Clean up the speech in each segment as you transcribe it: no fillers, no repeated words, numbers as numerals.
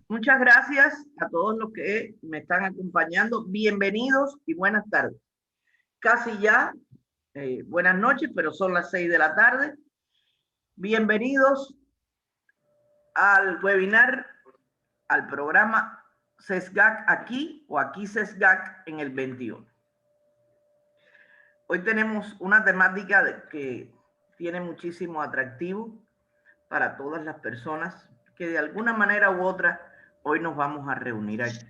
Muchas gracias a todos los que me están acompañando. Bienvenidos y buenas tardes. Casi ya, buenas noches, pero son las 6 de la tarde. Bienvenidos al webinar, al programa SESGAC aquí o aquí SESGAC en el 21. Hoy tenemos una temática que tiene muchísimo atractivo para todas las personas que de alguna manera u otra hoy nos vamos a reunir aquí.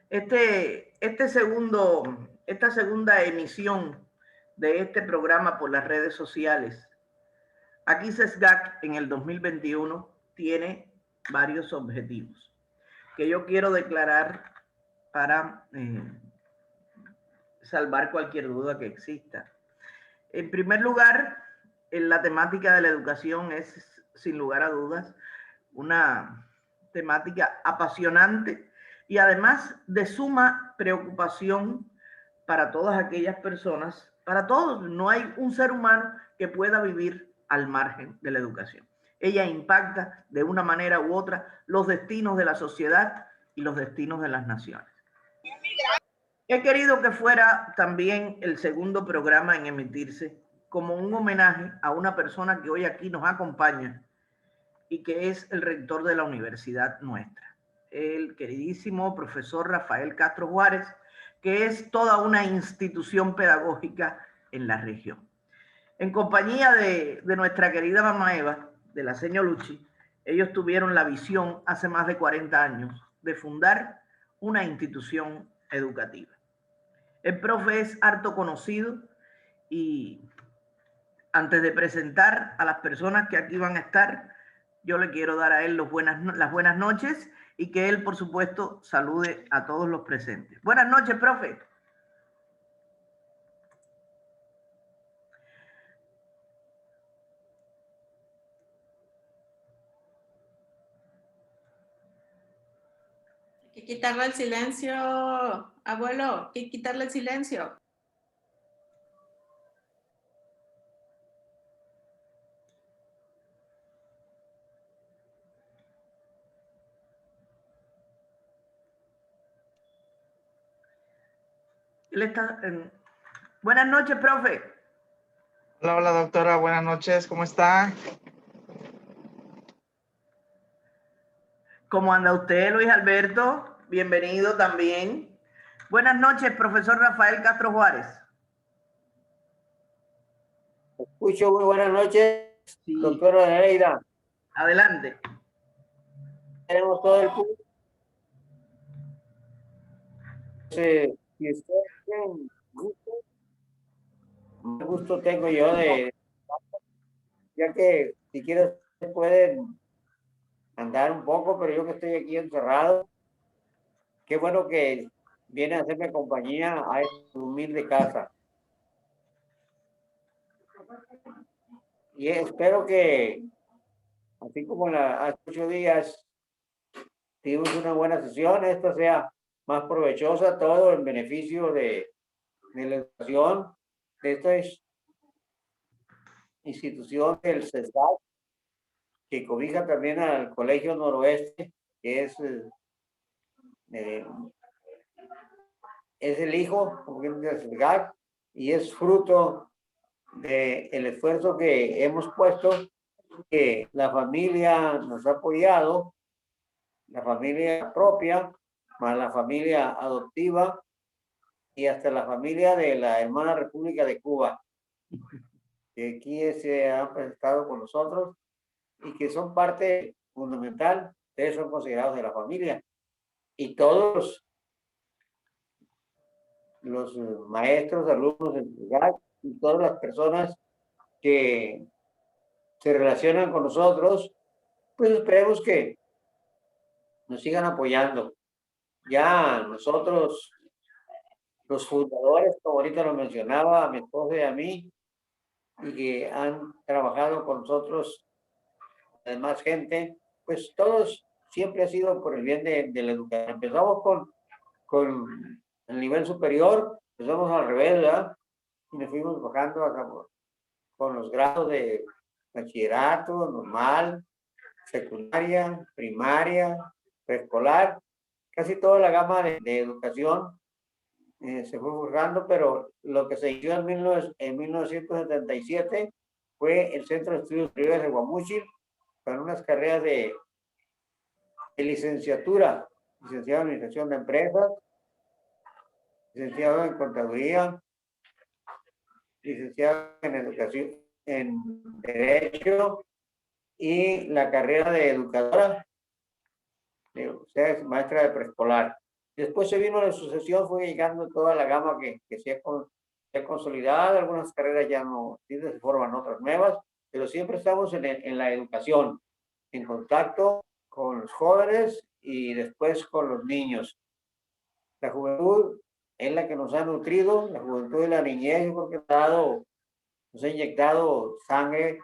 Esta segunda emisión de este programa por las redes sociales, aquí SESGAC en el 2021 tiene varios objetivos que yo quiero declarar para salvar cualquier duda que exista. En primer lugar, en la temática de la educación es, sin lugar a dudas, una temática apasionante y además de suma preocupación para todas aquellas personas, para todos. No hay un ser humano que pueda vivir al margen de la educación. Ella impacta de una manera u otra los destinos de la sociedad y los destinos de las naciones. He querido que fuera también el segundo programa en emitirse como un homenaje a una persona que hoy aquí nos acompaña y que es el rector de la universidad nuestra, el queridísimo profesor Rafael Castro Juárez, que es toda una institución pedagógica en la región. En compañía de nuestra querida mamá Eva, de la señora Luchi, ellos tuvieron la visión hace más de 40 años de fundar una institución educativa. El profe es harto conocido y antes de presentar a las personas que aquí van a estar, yo le quiero dar a él las buenas noches y que él, por supuesto, salude a todos los presentes. Buenas noches, profe. Hay que quitarle el silencio, abuelo, hay que quitarle el silencio. Él está Buenas noches, profe. Hola, hola, doctora. Buenas noches. ¿Cómo está? ¿Cómo anda usted, Luis Alberto? Bienvenido también. Buenas noches, profesor Rafael Castro Juárez. Escucho, muy buenas noches, Sí. doctora Nereida. Adelante. Tenemos todo el público. Si ustedes tienen gusto, más gusto tengo yo ya que si quieren pueden andar un poco, pero yo que estoy aquí encerrado, qué bueno que viene a hacerme compañía a esta humilde casa. Y espero que, así como hace 8 días tuvimos una buena sesión, esta sea más provechosa, todo en beneficio de la educación de esta institución del CESGAC, que cobija también al Colegio Noroeste, que es el hijo del CESGAC y es fruto del esfuerzo que hemos puesto, que la familia nos ha apoyado, la familia propia, más la familia adoptiva y hasta la familia de la hermana República de Cuba, que aquí se han presentado con nosotros y que son parte fundamental. Ustedes son considerados de la familia y todos los maestros, alumnos del CESGAC y todas las personas que se relacionan con nosotros, pues esperemos que nos sigan apoyando. Ya nosotros, los fundadores, como ahorita lo mencionaba, a mi esposa y a mí, y que han trabajado con nosotros, además gente, pues todos siempre ha sido por el bien de la educación. Empezamos con el nivel superior, empezamos al revés, ¿verdad? Y nos fuimos bajando con los grados de bachillerato, normal, secundaria, primaria, preescolar, casi toda la gama de educación se fue forjando, pero lo que se inició en 1977 fue el Centro de Estudios Superiores de Guamúchil, con unas carreras de licenciatura, licenciado en Administración de Empresas, licenciado en Contaduría, licenciado en Educación, en Derecho, y la carrera de educadora, o sea, es maestra de preescolar. Después se vino la sucesión, fue llegando toda la gama que se ha consolidado, algunas carreras ya no, se forman otras nuevas, pero siempre estamos en la educación, en contacto con los jóvenes y después con los niños. La juventud es la que nos ha nutrido, la juventud y la niñez, porque nos ha inyectado sangre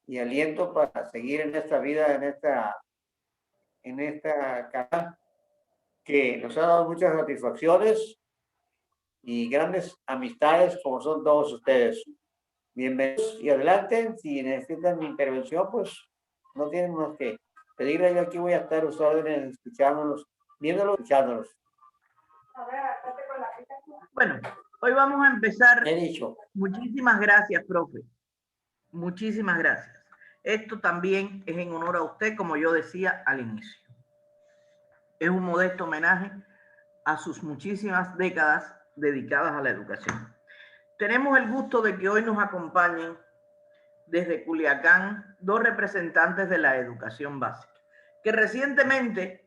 y aliento para seguir en esta vida, en esta carrera que nos ha dado muchas satisfacciones y grandes amistades como son todos ustedes. Bienvenidos y adelante. Si necesitan mi intervención, pues no tienen más que pedirle. Yo aquí voy a estar a sus órdenes, escuchándolos, viéndolos, escuchándolos. Bueno, hoy vamos a empezar. He dicho. Muchísimas gracias, profe. Muchísimas gracias. Esto también es en honor a usted, como yo decía al inicio. Es un modesto homenaje a sus muchísimas décadas dedicadas a la educación. Tenemos el gusto de que hoy nos acompañen desde Culiacán dos representantes de la educación básica, que recientemente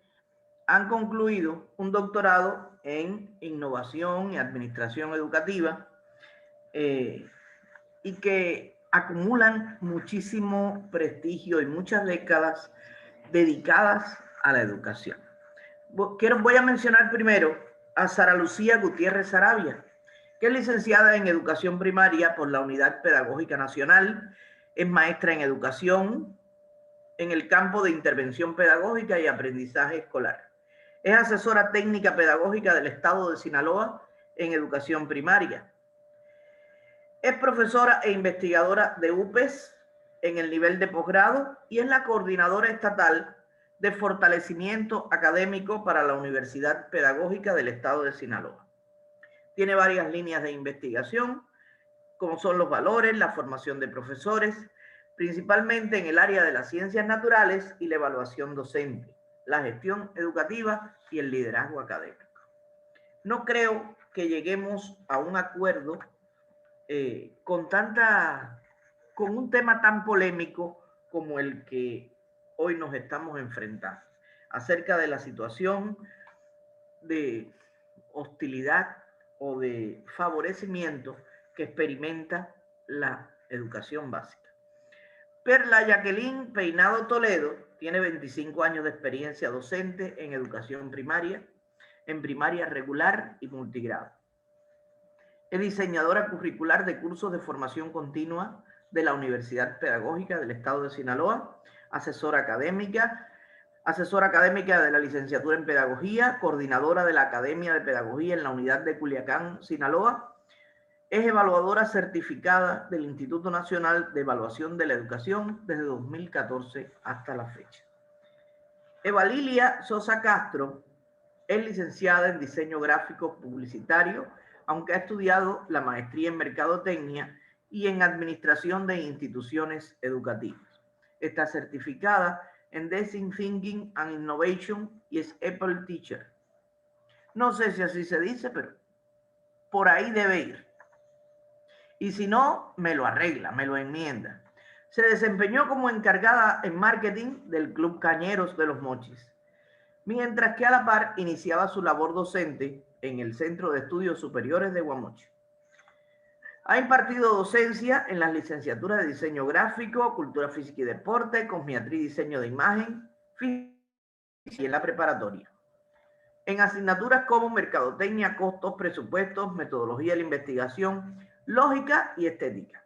han concluido un doctorado en innovación y administración educativa y que acumulan muchísimo prestigio y muchas décadas dedicadas a la educación. Voy a mencionar primero a Sara Lucía Gutiérrez Sarabia, que es licenciada en Educación Primaria por la Unidad Pedagógica Nacional, es maestra en Educación en el campo de Intervención Pedagógica y Aprendizaje Escolar. Es asesora técnica pedagógica del Estado de Sinaloa en Educación Primaria. Es profesora e investigadora de UPES en el nivel de posgrado y es la coordinadora estatal de fortalecimiento académico para la Universidad Pedagógica del Estado de Sinaloa. Tiene varias líneas de investigación, como son los valores, la formación de profesores, principalmente en el área de las ciencias naturales y la evaluación docente, la gestión educativa y el liderazgo académico. No creo que lleguemos a un acuerdo con un tema tan polémico como el que hoy nos estamos enfrentando, acerca de la situación de hostilidad o de favorecimiento que experimenta la educación básica. Perla Jacqueline Peinado Toledo tiene 25 años de experiencia docente en educación primaria, en primaria regular y multigrado. Es diseñadora curricular de cursos de formación continua de la Universidad Pedagógica del Estado de Sinaloa, asesora académica de la licenciatura en Pedagogía, coordinadora de la Academia de Pedagogía en la Unidad de Culiacán, Sinaloa. Es evaluadora certificada del Instituto Nacional de Evaluación de la Educación desde 2014 hasta la fecha. Eva Lilia Sosa Castro es licenciada en Diseño Gráfico Publicitario, aunque ha estudiado la maestría en Mercadotecnia y en Administración de Instituciones Educativas. Está certificada en Design Thinking and Innovation y es Apple Teacher. No sé si así se dice, pero por ahí debe ir. Y si no, me lo arregla, me lo enmienda. Se desempeñó como encargada en marketing del Club Cañeros de los Mochis, mientras que a la par iniciaba su labor docente en el Centro de Estudios Superiores de Guamoche. Ha impartido docencia en las licenciaturas de Diseño Gráfico, Cultura Física y Deporte, Cosmiatría y Diseño de Imagen, y en la preparatoria. En asignaturas como Mercadotecnia, Costos, Presupuestos, Metodología de la Investigación, Lógica y Estética.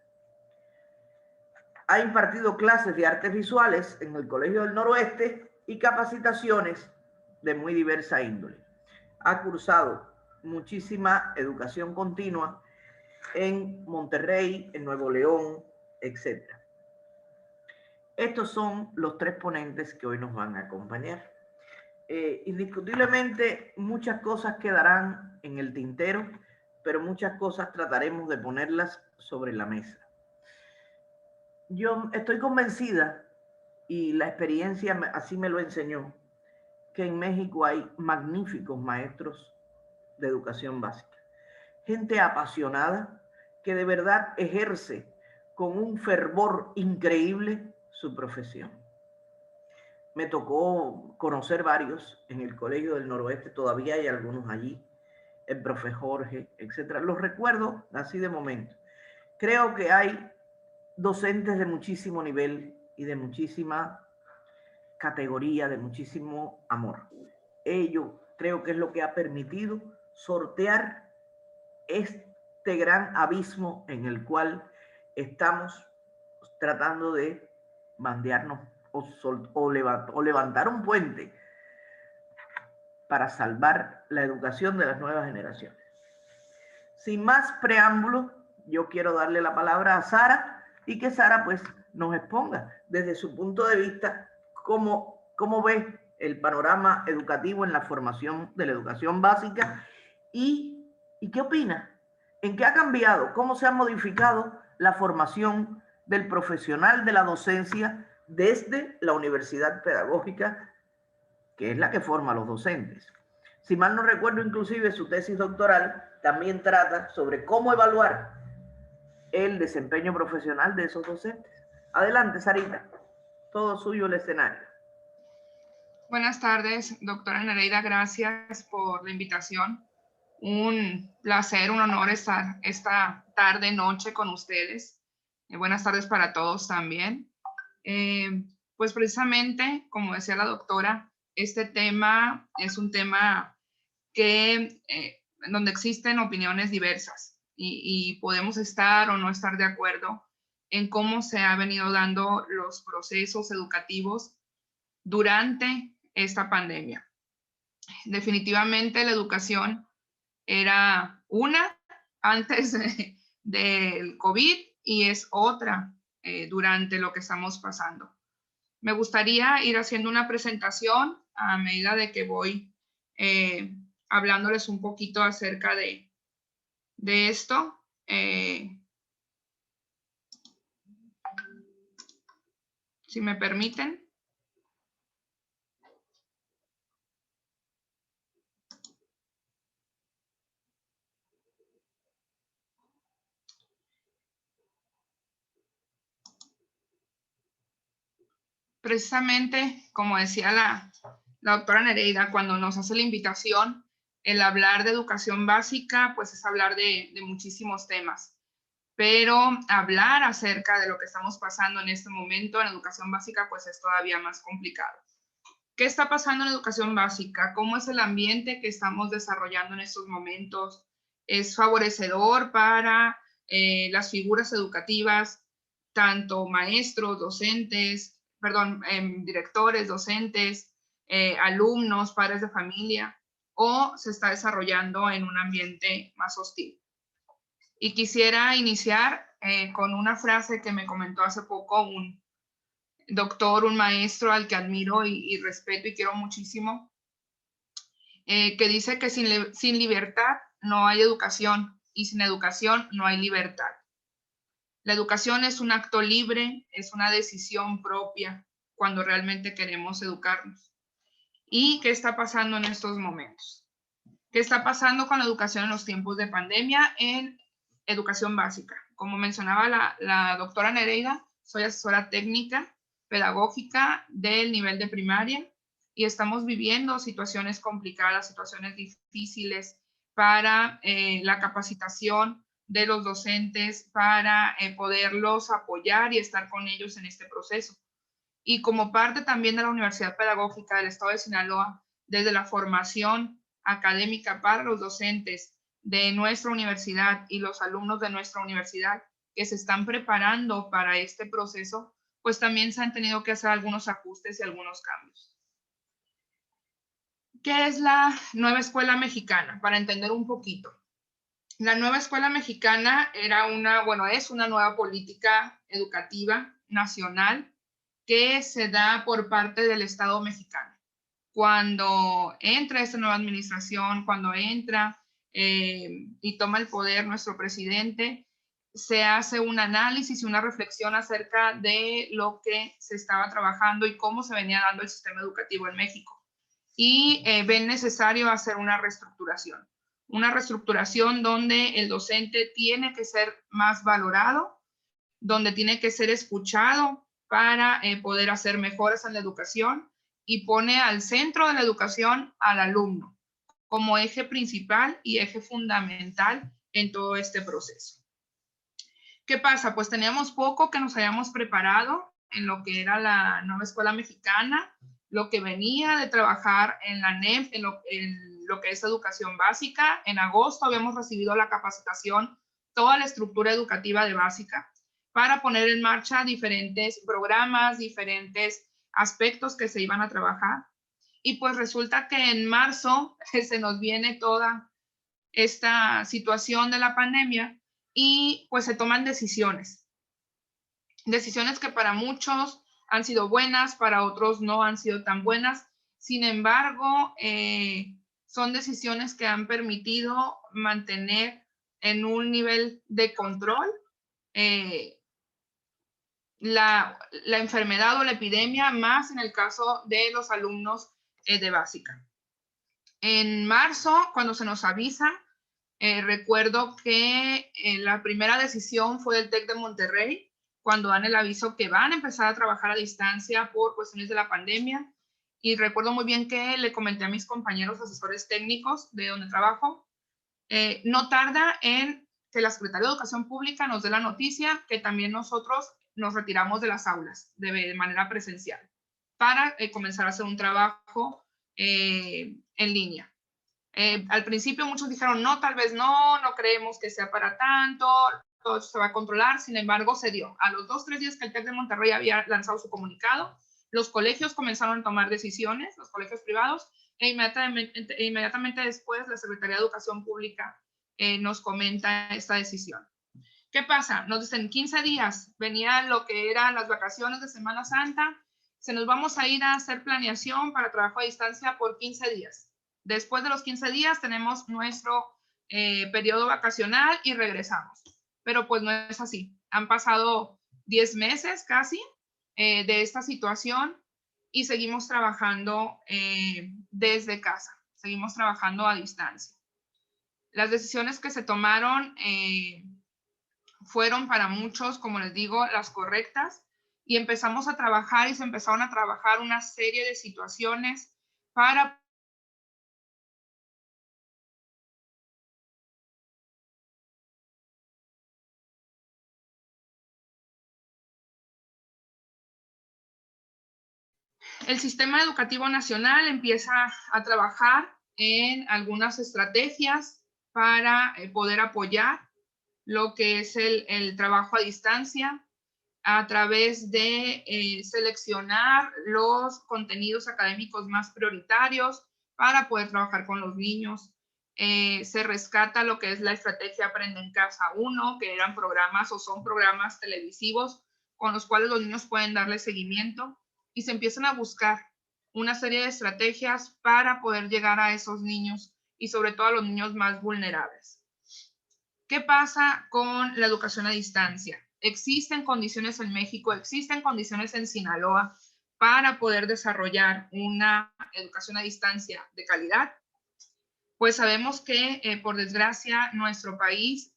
Ha impartido clases de artes visuales en el Colegio del Noroeste y capacitaciones de muy diversa índole. Ha cursado muchísima educación continua en Monterrey, en Nuevo León, etc. Estos son los tres ponentes que hoy nos van a acompañar. Indiscutiblemente muchas cosas quedarán en el tintero, pero muchas cosas trataremos de ponerlas sobre la mesa. Yo estoy convencida, y la experiencia así me lo enseñó, que en México hay magníficos maestros de educación básica. Gente apasionada que de verdad ejerce con un fervor increíble su profesión. Me tocó conocer varios en el Colegio del Noroeste, todavía hay algunos allí, el profe Jorge, etcétera. Los recuerdo así de momento. Creo que hay docentes de muchísimo nivel y de muchísima categoría, de muchísimo amor. Ello creo que es lo que ha permitido sortear este gran abismo en el cual estamos tratando de bandearnos o levantar un puente para salvar la educación de las nuevas generaciones. Sin más preámbulo, yo quiero darle la palabra a Sara y que Sara pues nos exponga desde su punto de vista cómo ve el panorama educativo en la formación de la educación básica y qué opina, en qué ha cambiado, cómo se ha modificado la formación del profesional de la docencia desde la universidad pedagógica, que es la que forma a los docentes. Si mal no recuerdo, inclusive su tesis doctoral también trata sobre cómo evaluar el desempeño profesional de esos docentes. Adelante, Sarita. Todo suyo el escenario. Buenas tardes, doctora Nereida. Gracias por la invitación. Un placer, un honor estar esta tarde, noche con ustedes. Buenas tardes para todos también. Pues precisamente, como decía la doctora, este tema es un tema que donde existen opiniones diversas y podemos estar o no estar de acuerdo en cómo se han venido dando los procesos educativos durante esta pandemia. Definitivamente la educación era una antes del COVID y es otra durante lo que estamos pasando. Me gustaría ir haciendo una presentación a medida de que voy hablándoles un poquito acerca de esto. Si me permiten. Precisamente, como decía la doctora Nereida, cuando nos hace la invitación, el hablar de educación básica, pues es hablar de muchísimos temas. Pero hablar acerca de lo que estamos pasando en este momento en educación básica, pues es todavía más complicado. ¿Qué está pasando en educación básica? ¿Cómo es el ambiente que estamos desarrollando en estos momentos? ¿Es favorecedor para las figuras educativas, tanto maestros, docentes, directores, docentes, alumnos, padres de familia, o se está desarrollando en un ambiente más hostil? Y quisiera iniciar con una frase que me comentó hace poco un doctor, un maestro al que admiro y respeto y quiero muchísimo, que dice que sin libertad no hay educación y sin educación no hay libertad. La educación es un acto libre, es una decisión propia cuando realmente queremos educarnos. ¿Y qué está pasando en estos momentos? ¿Qué está pasando con la educación en los tiempos de pandemia en educación básica? Como mencionaba la doctora Nereida, soy asesora técnica pedagógica del nivel de primaria y estamos viviendo situaciones complicadas, situaciones difíciles para la capacitación de los docentes, para poderlos apoyar y estar con ellos en este proceso. Y como parte también de la Universidad Pedagógica del Estado de Sinaloa, desde la formación académica para los docentes de nuestra universidad y los alumnos de nuestra universidad que se están preparando para este proceso, pues también se han tenido que hacer algunos ajustes y algunos cambios. ¿Qué es la nueva escuela mexicana? Para entender un poquito. La nueva escuela mexicana es una nueva política educativa nacional que se da por parte del Estado mexicano. Cuando entra esta nueva administración, cuando entra y toma el poder nuestro presidente, se hace un análisis y una reflexión acerca de lo que se estaba trabajando y cómo se venía dando el sistema educativo en México. Y ven necesario hacer una reestructuración donde el docente tiene que ser más valorado, donde tiene que ser escuchado para poder hacer mejoras en la educación, y pone al centro de la educación al alumno como eje principal y eje fundamental en todo este proceso. ¿Qué pasa? Pues teníamos poco que nos habíamos preparado en lo que era la nueva escuela mexicana, lo que venía de trabajar en la NEP, en lo que es educación básica. En agosto habíamos recibido la capacitación, toda la estructura educativa de básica, para poner en marcha diferentes programas, diferentes aspectos que se iban a trabajar. Y pues resulta que en marzo se nos viene toda esta situación de la pandemia y pues se toman decisiones que para muchos han sido buenas, para otros no han sido tan buenas. Sin embargo, son decisiones que han permitido mantener en un nivel de control la enfermedad o la epidemia, más en el caso de los alumnos de básica. En marzo, cuando se nos avisa, recuerdo que la primera decisión fue del TEC de Monterrey, cuando dan el aviso que van a empezar a trabajar a distancia por cuestiones de la pandemia. Y recuerdo muy bien que le comenté a mis compañeros asesores técnicos de donde trabajo, no tarda en que la Secretaría de Educación Pública nos dé la noticia que también nosotros nos retiramos de las aulas de manera presencial para comenzar a hacer un trabajo en línea. Al principio muchos dijeron, no, tal vez no creemos que sea para tanto, todo se va a controlar. Sin embargo, se dio. A los 2-3 días que el TEC de Monterrey había lanzado su comunicado, los colegios comenzaron a tomar decisiones, los colegios privados, e inmediatamente después la Secretaría de Educación Pública nos comenta esta decisión. ¿Qué pasa? Nos dicen 15 días, venía lo que eran las vacaciones de Semana Santa, se nos vamos a ir a hacer planeación para trabajo a distancia por 15 días. Después de los 15 días tenemos nuestro periodo vacacional y regresamos. Pero pues no es así. Han pasado 10 meses casi de esta situación y seguimos trabajando desde casa. Seguimos trabajando a distancia. Las decisiones que se tomaron fueron para muchos, como les digo, las correctas, y empezamos a trabajar y se empezaron a trabajar una serie de situaciones para el sistema educativo nacional empieza a trabajar en algunas estrategias para poder apoyar lo que es el trabajo a distancia a través de seleccionar los contenidos académicos más prioritarios para poder trabajar con los niños. Se rescata lo que es la estrategia Aprende en Casa 1, que eran programas o son programas televisivos con los cuales los niños pueden darle seguimiento, y se empiezan a buscar una serie de estrategias para poder llegar a esos niños y sobre todo a los niños más vulnerables. ¿Qué pasa con la educación a distancia? Existen condiciones en México, existen condiciones en Sinaloa para poder desarrollar una educación a distancia de calidad. Pues sabemos que, por desgracia, nuestro país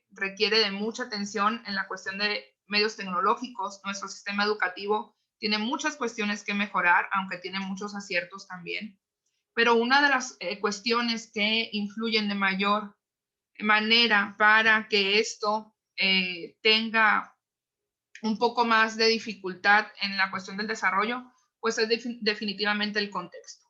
requiere de mucha atención en la cuestión de medios tecnológicos. Nuestro sistema educativo tiene muchas cuestiones que mejorar, aunque tiene muchos aciertos también. Pero una de las cuestiones que influyen de mayor manera para que esto tenga un poco más de dificultad en la cuestión del desarrollo, pues es definitivamente el contexto.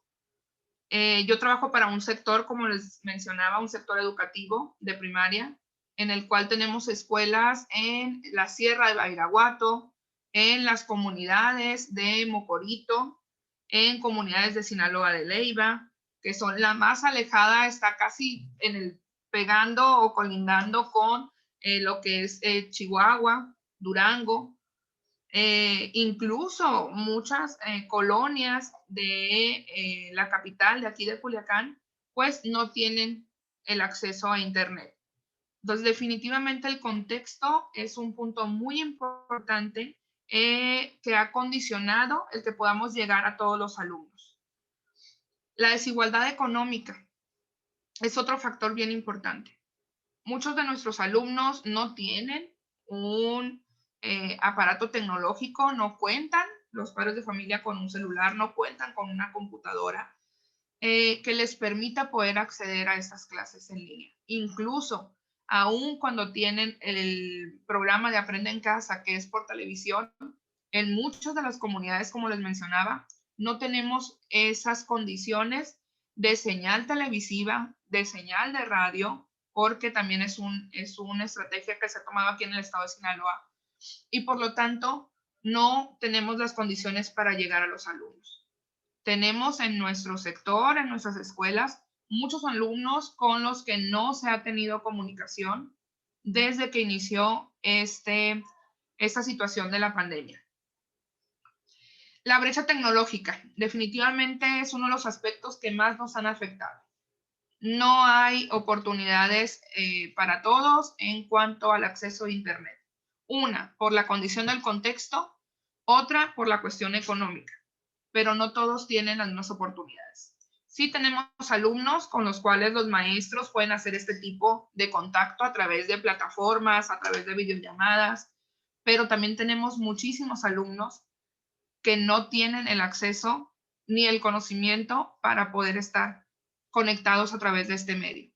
Yo trabajo para un sector, como les mencionaba, un sector educativo de primaria, en el cual tenemos escuelas en la Sierra de Badiraguato, en las comunidades de Mocorito, en comunidades de Sinaloa de Leiva, que son la más alejada, está casi pegando o colindando con lo que es Chihuahua, Durango, Incluso muchas colonias de la capital de aquí de Culiacán, pues no tienen el acceso a Internet. Entonces, definitivamente el contexto es un punto muy importante que ha condicionado el que podamos llegar a todos los alumnos. La desigualdad económica es otro factor bien importante. Muchos de nuestros alumnos no tienen un aparato tecnológico, no cuentan, los padres de familia, con un celular, no cuentan con una computadora que les permita poder acceder a estas clases en línea. Incluso, aún cuando tienen el programa de Aprende en Casa, que es por televisión, en muchas de las comunidades, como les mencionaba, no tenemos esas condiciones de señal televisiva, de señal de radio, porque también es una estrategia que se ha tomado aquí en el estado de Sinaloa. Y por lo tanto, no tenemos las condiciones para llegar a los alumnos. Tenemos en nuestro sector, en nuestras escuelas, muchos alumnos con los que no se ha tenido comunicación desde que inició esta situación de la pandemia. La brecha tecnológica definitivamente es uno de los aspectos que más nos han afectado. No hay oportunidades para todos en cuanto al acceso a Internet. Una, por la condición del contexto, otra, por la cuestión económica, pero no todos tienen las mismas oportunidades. Sí tenemos alumnos con los cuales los maestros pueden hacer este tipo de contacto a través de plataformas, a través de videollamadas, pero también tenemos muchísimos alumnos que no tienen el acceso ni el conocimiento para poder estar conectados a través de este medio.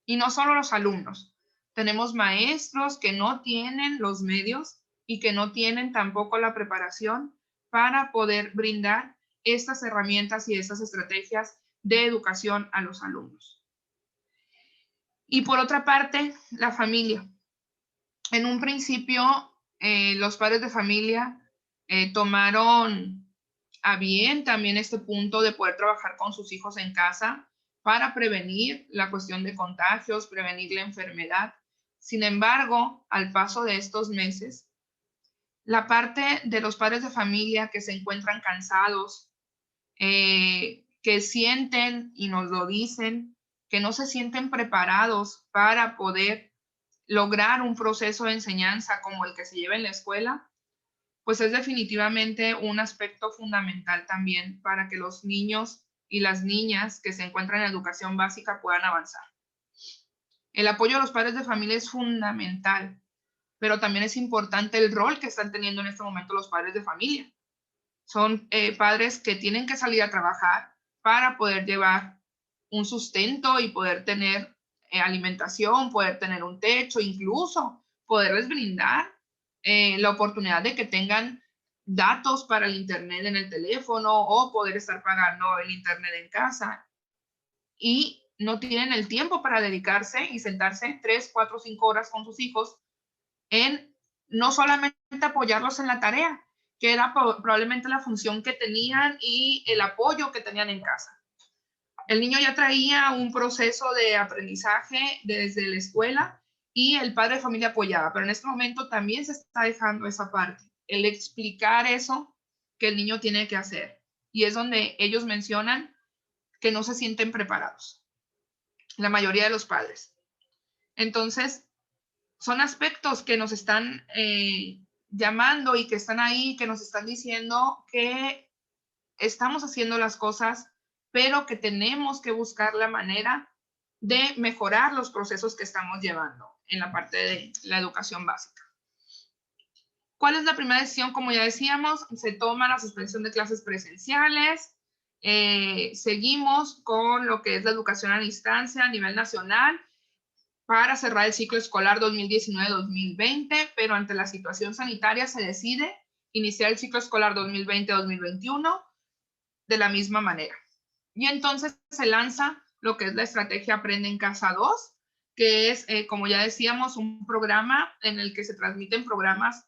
Y no solo los alumnos, tenemos maestros que no tienen los medios y que no tienen tampoco la preparación para poder brindar estas herramientas y estas estrategias de educación a los alumnos. Y por otra parte, la familia. En un principio, los padres de familia tomaron a bien también este punto de poder trabajar con sus hijos en casa para prevenir la cuestión de contagios, prevenir la enfermedad. Sin embargo, al paso de estos meses, la parte de los padres de familia que se encuentran cansados, que sienten, y nos lo dicen, que no se sienten preparados para poder lograr un proceso de enseñanza como el que se lleva en la escuela, pues es definitivamente un aspecto fundamental también para que los niños y las niñas que se encuentran en educación básica puedan avanzar. El apoyo a los padres de familia es fundamental, pero también es importante el rol que están teniendo en este momento los padres de familia. Son padres que tienen que salir a trabajar para poder llevar un sustento y poder tener alimentación, poder tener un techo, incluso poderles brindar la oportunidad de que tengan datos para el Internet en el teléfono o poder estar pagando el Internet en casa. Y no tienen el tiempo para dedicarse y sentarse 3, 4, 5 horas con sus hijos en no solamente apoyarlos en la tarea, que era probablemente la función que tenían y el apoyo que tenían en casa. El niño ya traía un proceso de aprendizaje desde la escuela y el padre de familia apoyaba, pero en este momento también se está dejando esa parte, el explicar eso que el niño tiene que hacer. Y es donde ellos mencionan que no se sienten preparados, la mayoría de los padres. Entonces, son aspectos que nos están llamando y que están ahí, que nos están diciendo que estamos haciendo las cosas, pero que tenemos que buscar la manera de mejorar los procesos que estamos llevando en la parte de la educación básica. ¿Cuál es la primera decisión? Como ya decíamos, se toma la suspensión de clases presenciales, seguimos con lo que es la educación a distancia a nivel nacional para cerrar el ciclo escolar 2019-2020, pero ante la situación sanitaria se decide iniciar el ciclo escolar 2020-2021 de la misma manera. Y entonces se lanza lo que es la estrategia Aprende en Casa 2, que es, como ya decíamos, un programa en el que se transmiten programas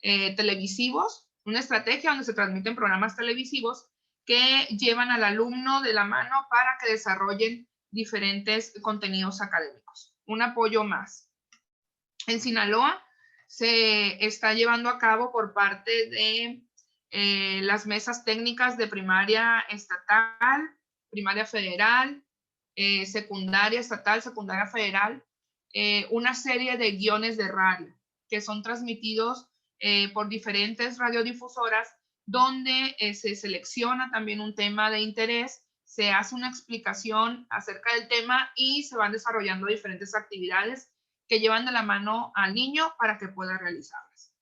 televisivos, una estrategia donde se transmiten programas televisivos que llevan al alumno de la mano para que desarrollen diferentes contenidos académicos. Un apoyo más. En Sinaloa se está llevando a cabo por parte de las mesas técnicas de primaria estatal, primaria federal, secundaria estatal, secundaria federal, una serie de guiones de radio que son transmitidos por diferentes radiodifusoras, donde se selecciona también un tema de interés, se hace una explicación acerca del tema y se van desarrollando diferentes actividades que llevan de la mano al niño para que pueda realizarlas.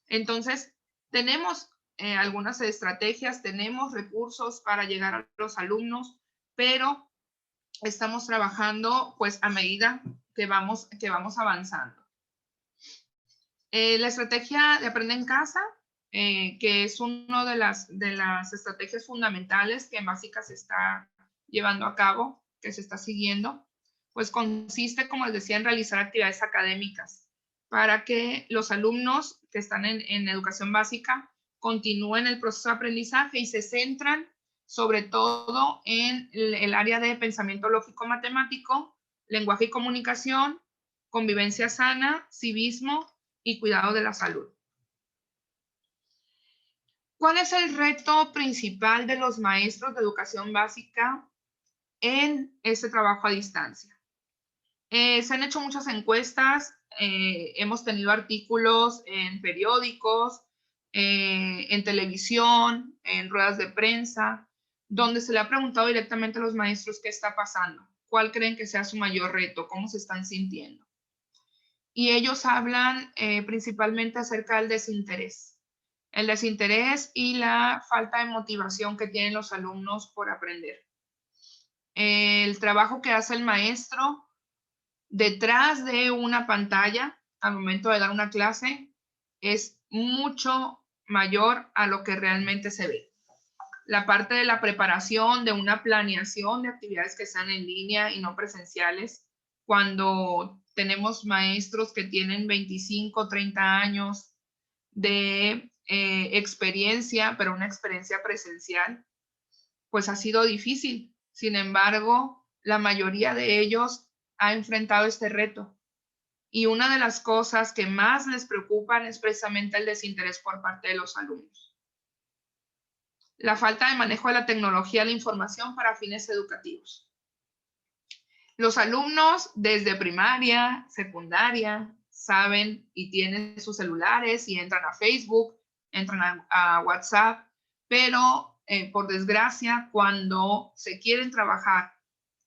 Entonces, tenemos algunas estrategias, tenemos recursos para llegar a los alumnos, pero estamos trabajando pues a medida que vamos avanzando. La estrategia de Aprende en Casa, que es una de las estrategias fundamentales que en básica se está llevando a cabo, que se está siguiendo, pues consiste, como les decía, en realizar actividades académicas para que los alumnos que están en educación básica continúen el proceso de aprendizaje y se centran sobre todo en el área de pensamiento lógico matemático, lenguaje y comunicación, convivencia sana, civismo y cuidado de la salud. ¿Cuál es el reto principal de los maestros de educación básica en este trabajo a distancia? Se han hecho muchas encuestas, hemos tenido artículos en periódicos, en televisión, en ruedas de prensa, donde se le ha preguntado directamente a los maestros qué está pasando, cuál creen que sea su mayor reto, cómo se están sintiendo. Y ellos hablan principalmente acerca del desinterés. El desinterés y la falta de motivación que tienen los alumnos por aprender. El trabajo que hace el maestro detrás de una pantalla al momento de dar una clase es mucho mayor a lo que realmente se ve. La parte de la preparación, de una planeación de actividades que sean en línea y no presenciales, cuando tenemos maestros que tienen 25, 30 años de experiencia, pero una experiencia presencial, pues ha sido difícil. Sin embargo, la mayoría de ellos ha enfrentado este reto. Y una de las cosas que más les preocupan es precisamente el desinterés por parte de los alumnos. La falta de manejo de la tecnología de la información para fines educativos. Los alumnos desde primaria, secundaria, saben y tienen sus celulares y entran a Facebook, entran a WhatsApp, pero por desgracia, cuando se quieren trabajar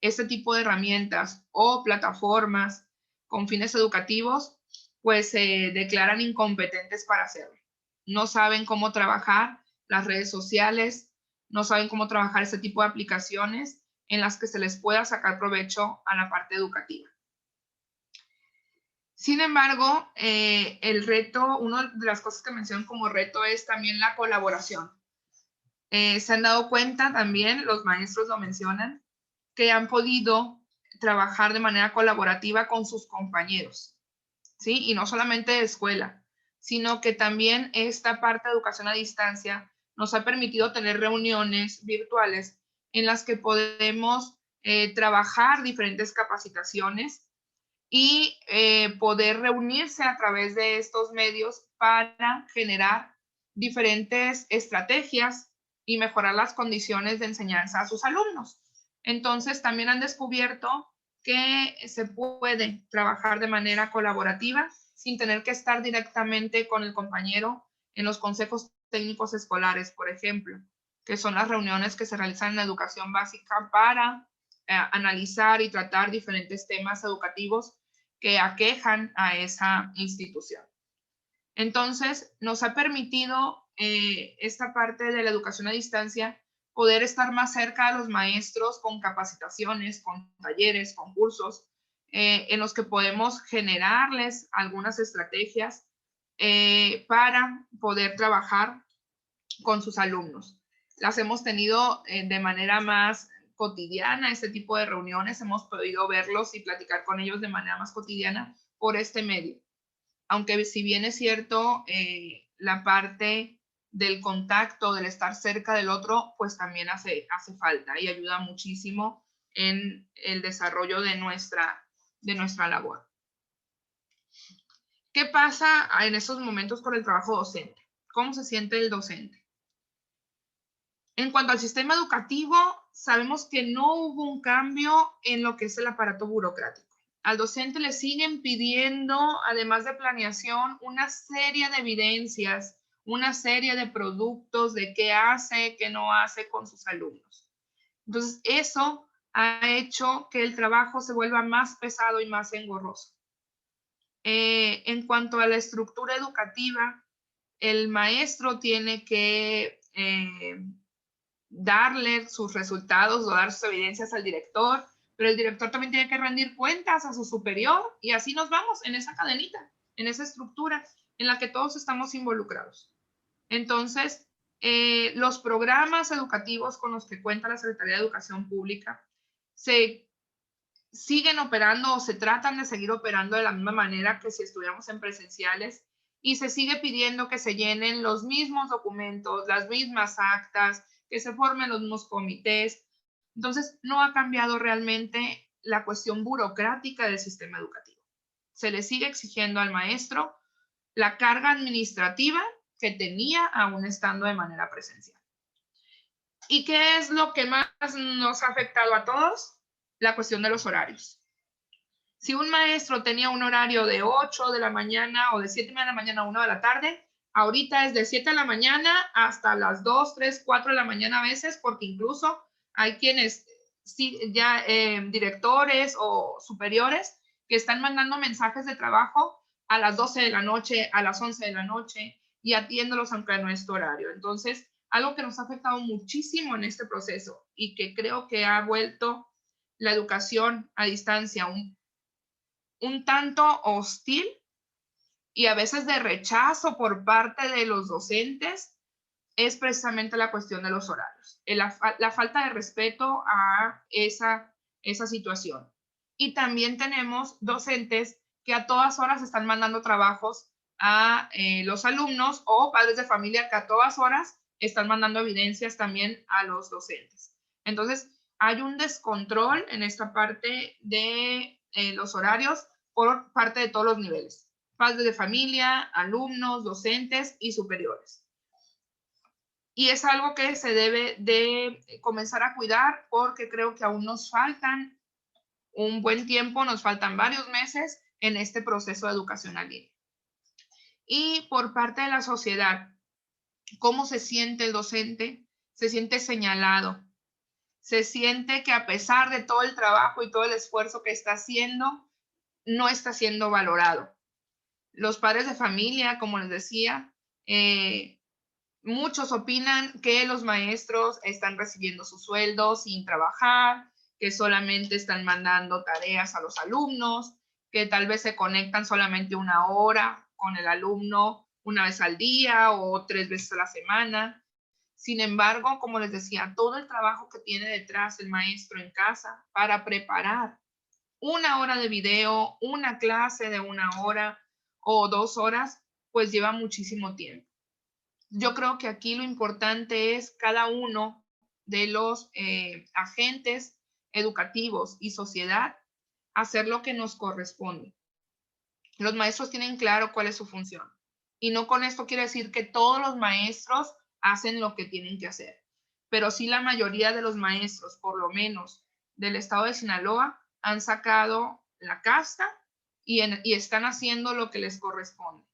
este tipo de herramientas o plataformas con fines educativos, pues se declaran incompetentes para hacerlo. No saben cómo trabajar las redes sociales, no saben cómo trabajar este tipo de aplicaciones en las que se les pueda sacar provecho a la parte educativa. Sin embargo, el reto, una de las cosas que menciono como reto es también la colaboración. Se han dado cuenta también, los maestros lo mencionan, que han podido trabajar de manera colaborativa con sus compañeros, ¿sí? Y no solamente de escuela, sino que también esta parte de educación a distancia nos ha permitido tener reuniones virtuales en las que podemos trabajar diferentes capacitaciones y poder reunirse a través de estos medios para generar diferentes estrategias y mejorar las condiciones de enseñanza a sus alumnos. Entonces, también han descubierto que se puede trabajar de manera colaborativa sin tener que estar directamente con el compañero en los consejos técnicos escolares, por ejemplo, que son las reuniones que se realizan en la educación básica para analizar y tratar diferentes temas educativos que aquejan a esa institución. Entonces, nos ha permitido esta parte de la educación a distancia poder estar más cerca de los maestros con capacitaciones, con talleres, con cursos, en los que podemos generarles algunas estrategias para poder trabajar con sus alumnos. Las hemos tenido de manera más cotidiana, este tipo de reuniones, hemos podido verlos y platicar con ellos de manera más cotidiana por este medio. Aunque si bien es cierto, la parte del contacto, del estar cerca del otro, pues también hace falta y ayuda muchísimo en el desarrollo de nuestra labor. ¿Qué pasa en estos momentos con el trabajo docente? ¿Cómo se siente el docente? En cuanto al sistema educativo, sabemos que no hubo un cambio en lo que es el aparato burocrático. Al docente le siguen pidiendo, además de planeación, una serie de evidencias, una serie de productos de qué hace, qué no hace con sus alumnos. Entonces, eso ha hecho que el trabajo se vuelva más pesado y más engorroso. En cuanto a la estructura educativa, el maestro tiene que darle sus resultados o dar sus evidencias al director, pero el director también tiene que rendir cuentas a su superior y así nos vamos en esa cadenita, en esa estructura en la que todos estamos involucrados. Entonces, los programas educativos con los que cuenta la Secretaría de Educación Pública se siguen operando o se tratan de seguir operando de la misma manera que si estuviéramos en presenciales y se sigue pidiendo que se llenen los mismos documentos, las mismas actas, que se formen los mismos comités. Entonces, no ha cambiado realmente la cuestión burocrática del sistema educativo. Se le sigue exigiendo al maestro la carga administrativa que tenía aún estando de manera presencial. ¿Y qué es lo que más nos ha afectado a todos? La cuestión de los horarios. Si un maestro tenía un horario de 8 de la mañana o de 7 de la mañana a 1 de la tarde, ahorita es de 7 de la mañana hasta las 2, 3, 4 de la mañana a veces, porque incluso hay quienes, ya directores o superiores, que están mandando mensajes de trabajo a las 12 de la noche, a las 11 de la noche, y atiéndolos aunque no es tu horario. Entonces, algo que nos ha afectado muchísimo en este proceso y que creo que ha vuelto la educación a distancia un tanto hostil y a veces de rechazo por parte de los docentes, es precisamente la cuestión de los horarios, la falta de respeto a esa situación. Y también tenemos docentes que a todas horas están mandando trabajos a los alumnos o padres de familia que a todas horas están mandando evidencias también a los docentes. Entonces, hay un descontrol en esta parte de los horarios por parte de todos los niveles, padres de familia, alumnos, docentes y superiores. Y es algo que se debe de comenzar a cuidar porque creo que aún nos faltan un buen tiempo, nos faltan varios meses en este proceso de educación en línea. Y por parte de la sociedad, ¿cómo se siente el docente? Se siente señalado. Se siente que a pesar de todo el trabajo y todo el esfuerzo que está haciendo, no está siendo valorado. Los padres de familia, como les decía, muchos opinan que los maestros están recibiendo su sueldo sin trabajar, que solamente están mandando tareas a los alumnos, que tal vez se conectan solamente 1 hora con el alumno una vez al día o 3 veces a la semana. Sin embargo, como les decía, todo el trabajo que tiene detrás el maestro en casa para preparar 1 hora de video, una clase de 1 hora o 2 horas, pues lleva muchísimo tiempo. Yo creo que aquí lo importante es cada uno de los agentes educativos y sociedad hacer lo que nos corresponde. Los maestros tienen claro cuál es su función. Y no con esto quiere decir que todos los maestros hacen lo que tienen que hacer. Pero sí la mayoría de los maestros, por lo menos del estado de Sinaloa, han sacado la casta y están haciendo lo que les corresponde.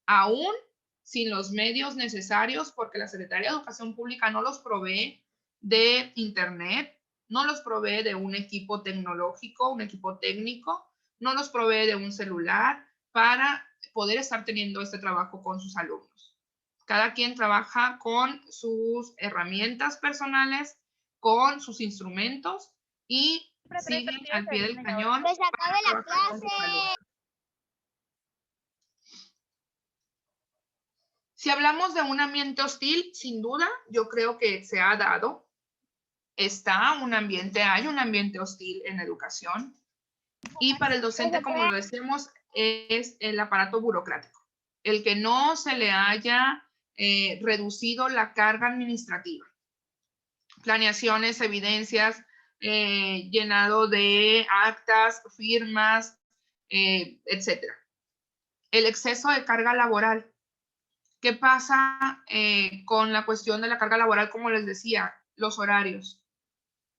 Aún sin los medios necesarios, porque la Secretaría de Educación Pública no los provee de internet, no los provee de un equipo tecnológico, un equipo técnico, no los provee de un celular para poder estar teniendo este trabajo con sus alumnos. Cada quien trabaja con sus herramientas personales, con sus instrumentos y siguen al pie del cañón. ¡Que se acabe la clase! Si hablamos de un ambiente hostil, sin duda, yo creo que se ha dado. Hay un ambiente hostil en educación. Y para el docente, como lo decíamos, es el aparato burocrático. El que no se le haya reducido la carga administrativa. Planeaciones, evidencias, llenado de actas, firmas, etcétera. el exceso de carga laboral. ¿Qué pasa con la cuestión de la carga laboral? Como les decía, los horarios.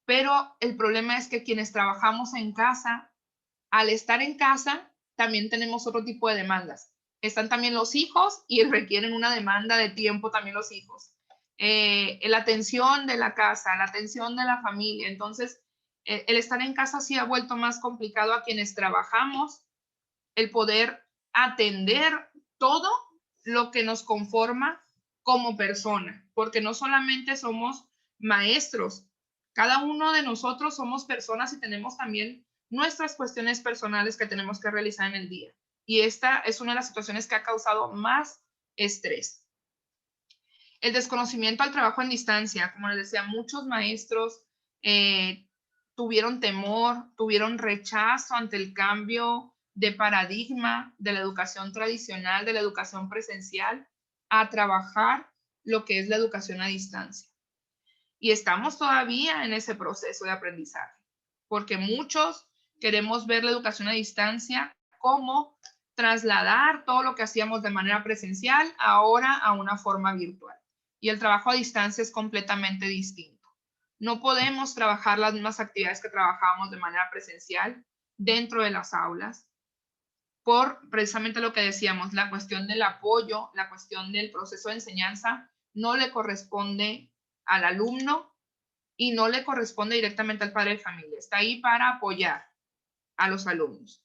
Pero el problema es que quienes trabajamos en casa, al estar en casa, también tenemos otro tipo de demandas. Están también los hijos y requieren una demanda de tiempo también los hijos. La atención de la casa, la atención de la familia. Entonces, el estar en casa sí ha vuelto más complicado a quienes trabajamos el poder atender todo lo que nos conforma como persona, porque no solamente somos maestros, cada uno de nosotros somos personas y tenemos también nuestras cuestiones personales que tenemos que realizar en el día. Y esta es una de las situaciones que ha causado más estrés. El desconocimiento al trabajo en distancia, como les decía, muchos maestros tuvieron temor, tuvieron rechazo ante el cambio de paradigma de la educación tradicional, de la educación presencial, a trabajar lo que es la educación a distancia. Y estamos todavía en ese proceso de aprendizaje, porque muchos queremos ver la educación a distancia como trasladar todo lo que hacíamos de manera presencial ahora a una forma virtual. Y el trabajo a distancia es completamente distinto. No podemos trabajar las mismas actividades que trabajábamos de manera presencial dentro de las aulas, por precisamente lo que decíamos, la cuestión del apoyo, la cuestión del proceso de enseñanza no le corresponde al alumno y no le corresponde directamente al padre de familia. Está ahí para apoyar a los alumnos.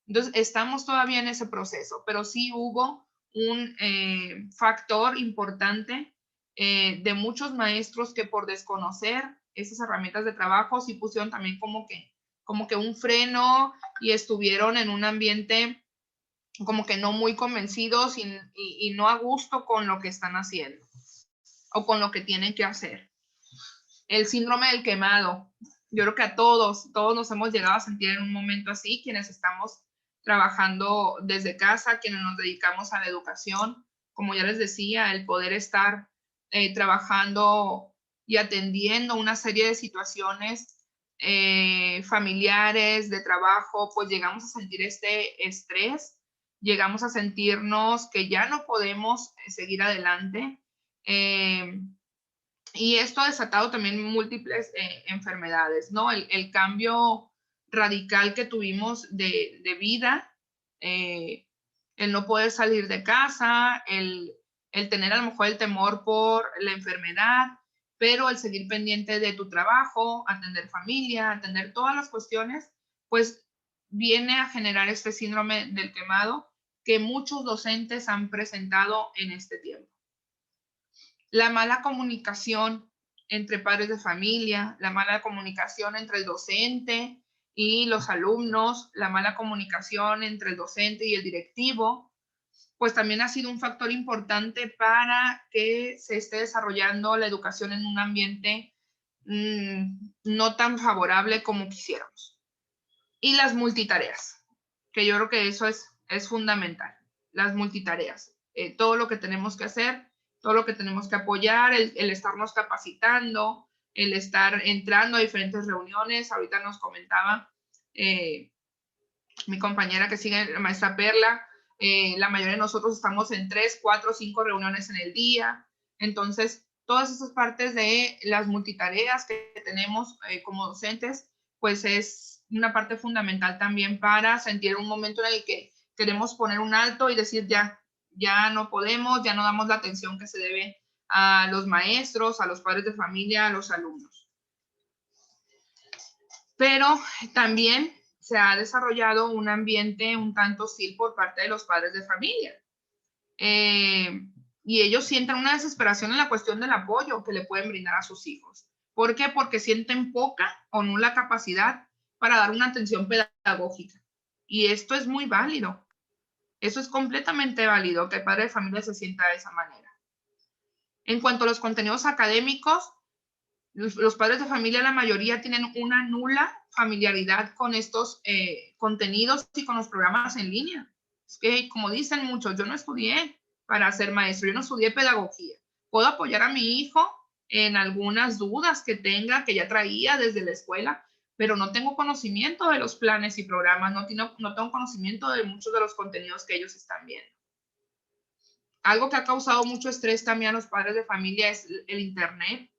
Entonces, estamos todavía en ese proceso, pero sí hubo un factor importante de muchos maestros que por desconocer esas herramientas de trabajo sí pusieron también como que un freno y estuvieron en un ambiente como que no muy convencidos y no a gusto con lo que están haciendo o con lo que tienen que hacer. El síndrome del quemado. Yo creo que a todos nos hemos llegado a sentir en un momento así, quienes estamos trabajando desde casa, quienes nos dedicamos a la educación. Como ya les decía, el poder estar trabajando y atendiendo una serie de situaciones familiares, de trabajo, pues llegamos a sentir este estrés, llegamos a sentirnos que ya no podemos seguir adelante. Y esto ha desatado también múltiples enfermedades, ¿no? El cambio radical que tuvimos de vida, el no poder salir de casa, el tener a lo mejor el temor por la enfermedad, pero el seguir pendiente de tu trabajo, atender familia, atender todas las cuestiones, pues viene a generar este síndrome del quemado que muchos docentes han presentado en este tiempo. La mala comunicación entre padres de familia, la mala comunicación entre el docente y los alumnos, la mala comunicación entre el docente y el directivo, pues también ha sido un factor importante para que se esté desarrollando la educación en un ambiente no tan favorable como quisiéramos. Y las multitareas, que yo creo que eso es fundamental, las multitareas, todo lo que tenemos que hacer, todo lo que tenemos que apoyar, el estarnos capacitando, el estar entrando a diferentes reuniones. Ahorita nos comentaba mi compañera que sigue, la maestra Perla, la mayoría de nosotros estamos en 3, 4, 5 reuniones en el día. Entonces, todas esas partes de las multitareas que tenemos como docentes, pues es una parte fundamental también para sentir un momento en el que queremos poner un alto y decir ya no podemos, ya no damos la atención que se debe a los maestros, a los padres de familia, a los alumnos. Pero también se ha desarrollado un ambiente un tanto hostil por parte de los padres de familia. Y ellos sienten una desesperación en la cuestión del apoyo que le pueden brindar a sus hijos. ¿Por qué? Porque sienten poca o nula capacidad para dar una atención pedagógica. Y esto es muy válido. Eso es completamente válido, que el padre de familia se sienta de esa manera. En cuanto a los contenidos académicos, los padres de familia, la mayoría tienen una nula familiaridad con estos contenidos y con los programas en línea. Es que, como dicen muchos, yo no estudié para ser maestro, yo no estudié pedagogía. Puedo apoyar a mi hijo en algunas dudas que tenga, que ya traía desde la escuela, pero no tengo conocimiento de los planes y programas, no tengo conocimiento de muchos de los contenidos que ellos están viendo. Algo que ha causado mucho estrés también a los padres de familia es el Internet,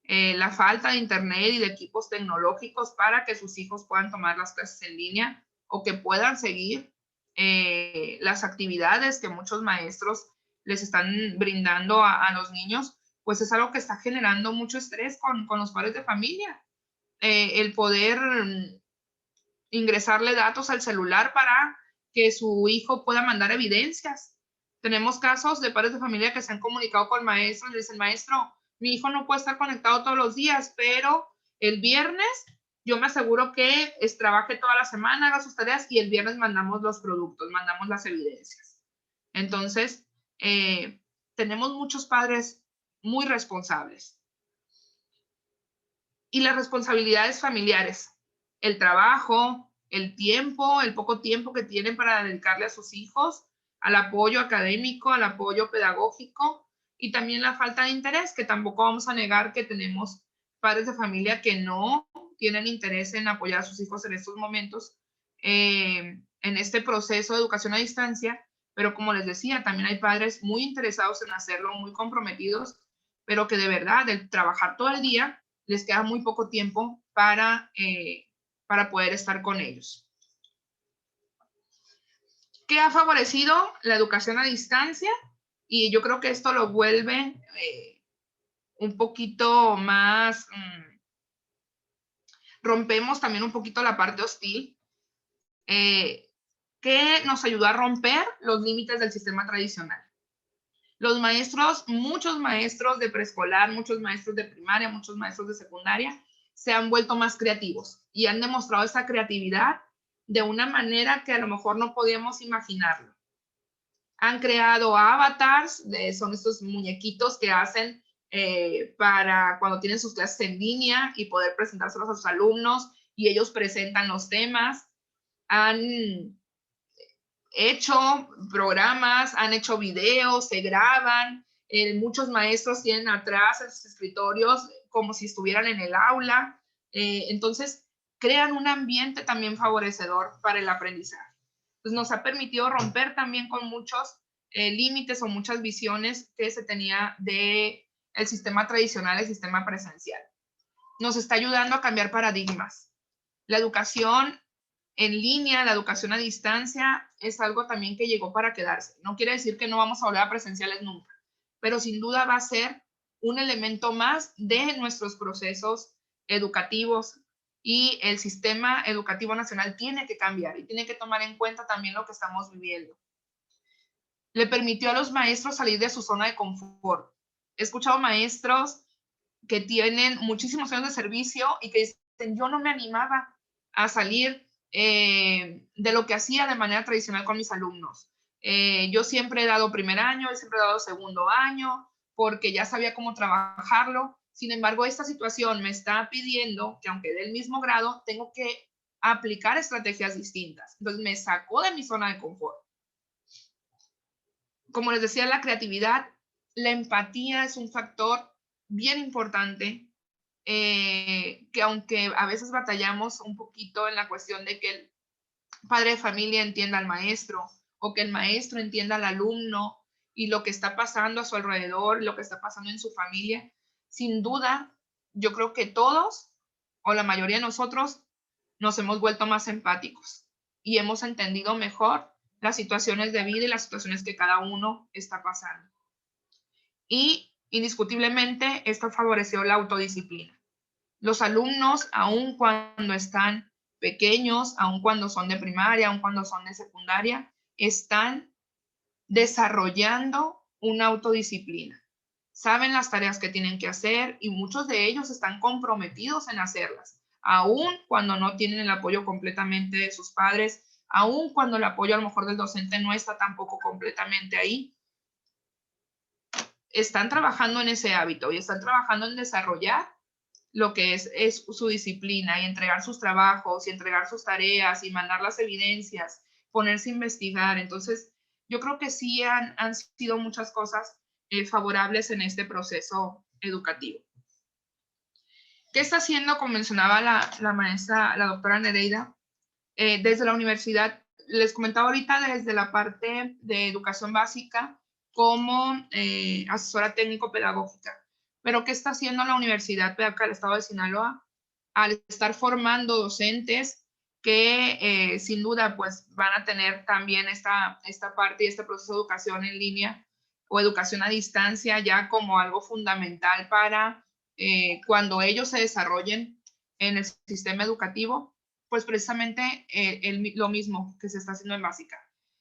la falta de Internet y de equipos tecnológicos para que sus hijos puedan tomar las clases en línea o que puedan seguir las actividades que muchos maestros les están brindando a los niños, pues es algo que está generando mucho estrés con los padres de familia. El poder ingresarle datos al celular para que su hijo pueda mandar evidencias. Tenemos casos de padres de familia que se han comunicado con maestros y le dicen, maestro, mi hijo no puede estar conectado todos los días, pero el viernes yo me aseguro que trabaje toda la semana, haga sus tareas y el viernes mandamos los productos, mandamos las evidencias. Entonces, tenemos muchos padres muy responsables. Y las responsabilidades familiares, el trabajo, el tiempo, el poco tiempo que tienen para dedicarle a sus hijos, al apoyo académico, al apoyo pedagógico y también la falta de interés, que tampoco vamos a negar que tenemos padres de familia que no tienen interés en apoyar a sus hijos en estos momentos, en este proceso de educación a distancia, pero como les decía, también hay padres muy interesados en hacerlo, muy comprometidos, pero que de verdad, de trabajar todo el día, les queda muy poco tiempo para poder estar con ellos. ¿Qué ha favorecido la educación a distancia? Y yo creo que esto lo vuelve un poquito más, rompemos también un poquito la parte hostil, que nos ayudó a romper los límites del sistema tradicional. Los maestros, muchos maestros de preescolar, muchos maestros de primaria, muchos maestros de secundaria, se han vuelto más creativos y han demostrado esa creatividad de una manera que a lo mejor no podíamos imaginarlo. Han creado avatars, son estos muñequitos que hacen para cuando tienen sus clases en línea y poder presentárselos a sus alumnos y ellos presentan los temas. Han hecho programas, han hecho videos, se graban. Muchos maestros tienen atrás en sus escritorios como si estuvieran en el aula. Entonces, crean un ambiente también favorecedor para el aprendizaje. Pues nos ha permitido romper también con muchos límites o muchas visiones que se tenía del sistema tradicional, el sistema presencial. Nos está ayudando a cambiar paradigmas. La educación en línea, la educación a distancia, es algo también que llegó para quedarse. No quiere decir que no vamos a volver a presenciales nunca, pero sin duda va a ser un elemento más de nuestros procesos educativos y el sistema educativo nacional tiene que cambiar y tiene que tomar en cuenta también lo que estamos viviendo. Le permitió a los maestros salir de su zona de confort. He escuchado maestros que tienen muchísimos años de servicio y que dicen, yo no me animaba a salir de lo que hacía de manera tradicional con mis alumnos. Yo siempre he dado primer año, siempre he dado segundo año, porque ya sabía cómo trabajarlo. Sin embargo, esta situación me está pidiendo que aunque dé el mismo grado, tengo que aplicar estrategias distintas. Entonces me sacó de mi zona de confort. Como les decía, la creatividad, la empatía es un factor bien importante, que aunque a veces batallamos un poquito en la cuestión de que el padre de familia entienda al maestro o que el maestro entienda al alumno y lo que está pasando a su alrededor, lo que está pasando en su familia, sin duda, yo creo que todos o la mayoría de nosotros nos hemos vuelto más empáticos y hemos entendido mejor las situaciones de vida y las situaciones que cada uno está pasando. Y indiscutiblemente esto favoreció la autodisciplina. Los alumnos, aun cuando están pequeños, aun cuando son de primaria, aun cuando son de secundaria, están desarrollando una autodisciplina. Saben las tareas que tienen que hacer y muchos de ellos están comprometidos en hacerlas, aun cuando no tienen el apoyo completamente de sus padres, aun cuando el apoyo a lo mejor del docente no está tampoco completamente ahí. Están trabajando en ese hábito y están trabajando en desarrollar lo que es su disciplina y entregar sus trabajos y entregar sus tareas y mandar las evidencias, ponerse a investigar. Entonces, yo creo que sí han sido muchas cosas favorables en este proceso educativo. ¿Qué está haciendo, como mencionaba la maestra, la doctora Nereida, desde la universidad? Les comentaba ahorita desde la parte de educación básica como asesora técnico-pedagógica. Pero ¿qué está haciendo la Universidad Pedagógica del Estado de Sinaloa? Al estar formando docentes que sin duda pues van a tener también esta parte y este proceso de educación en línea o educación a distancia ya como algo fundamental para cuando ellos se desarrollen en el sistema educativo, pues precisamente lo mismo que se está haciendo en básica.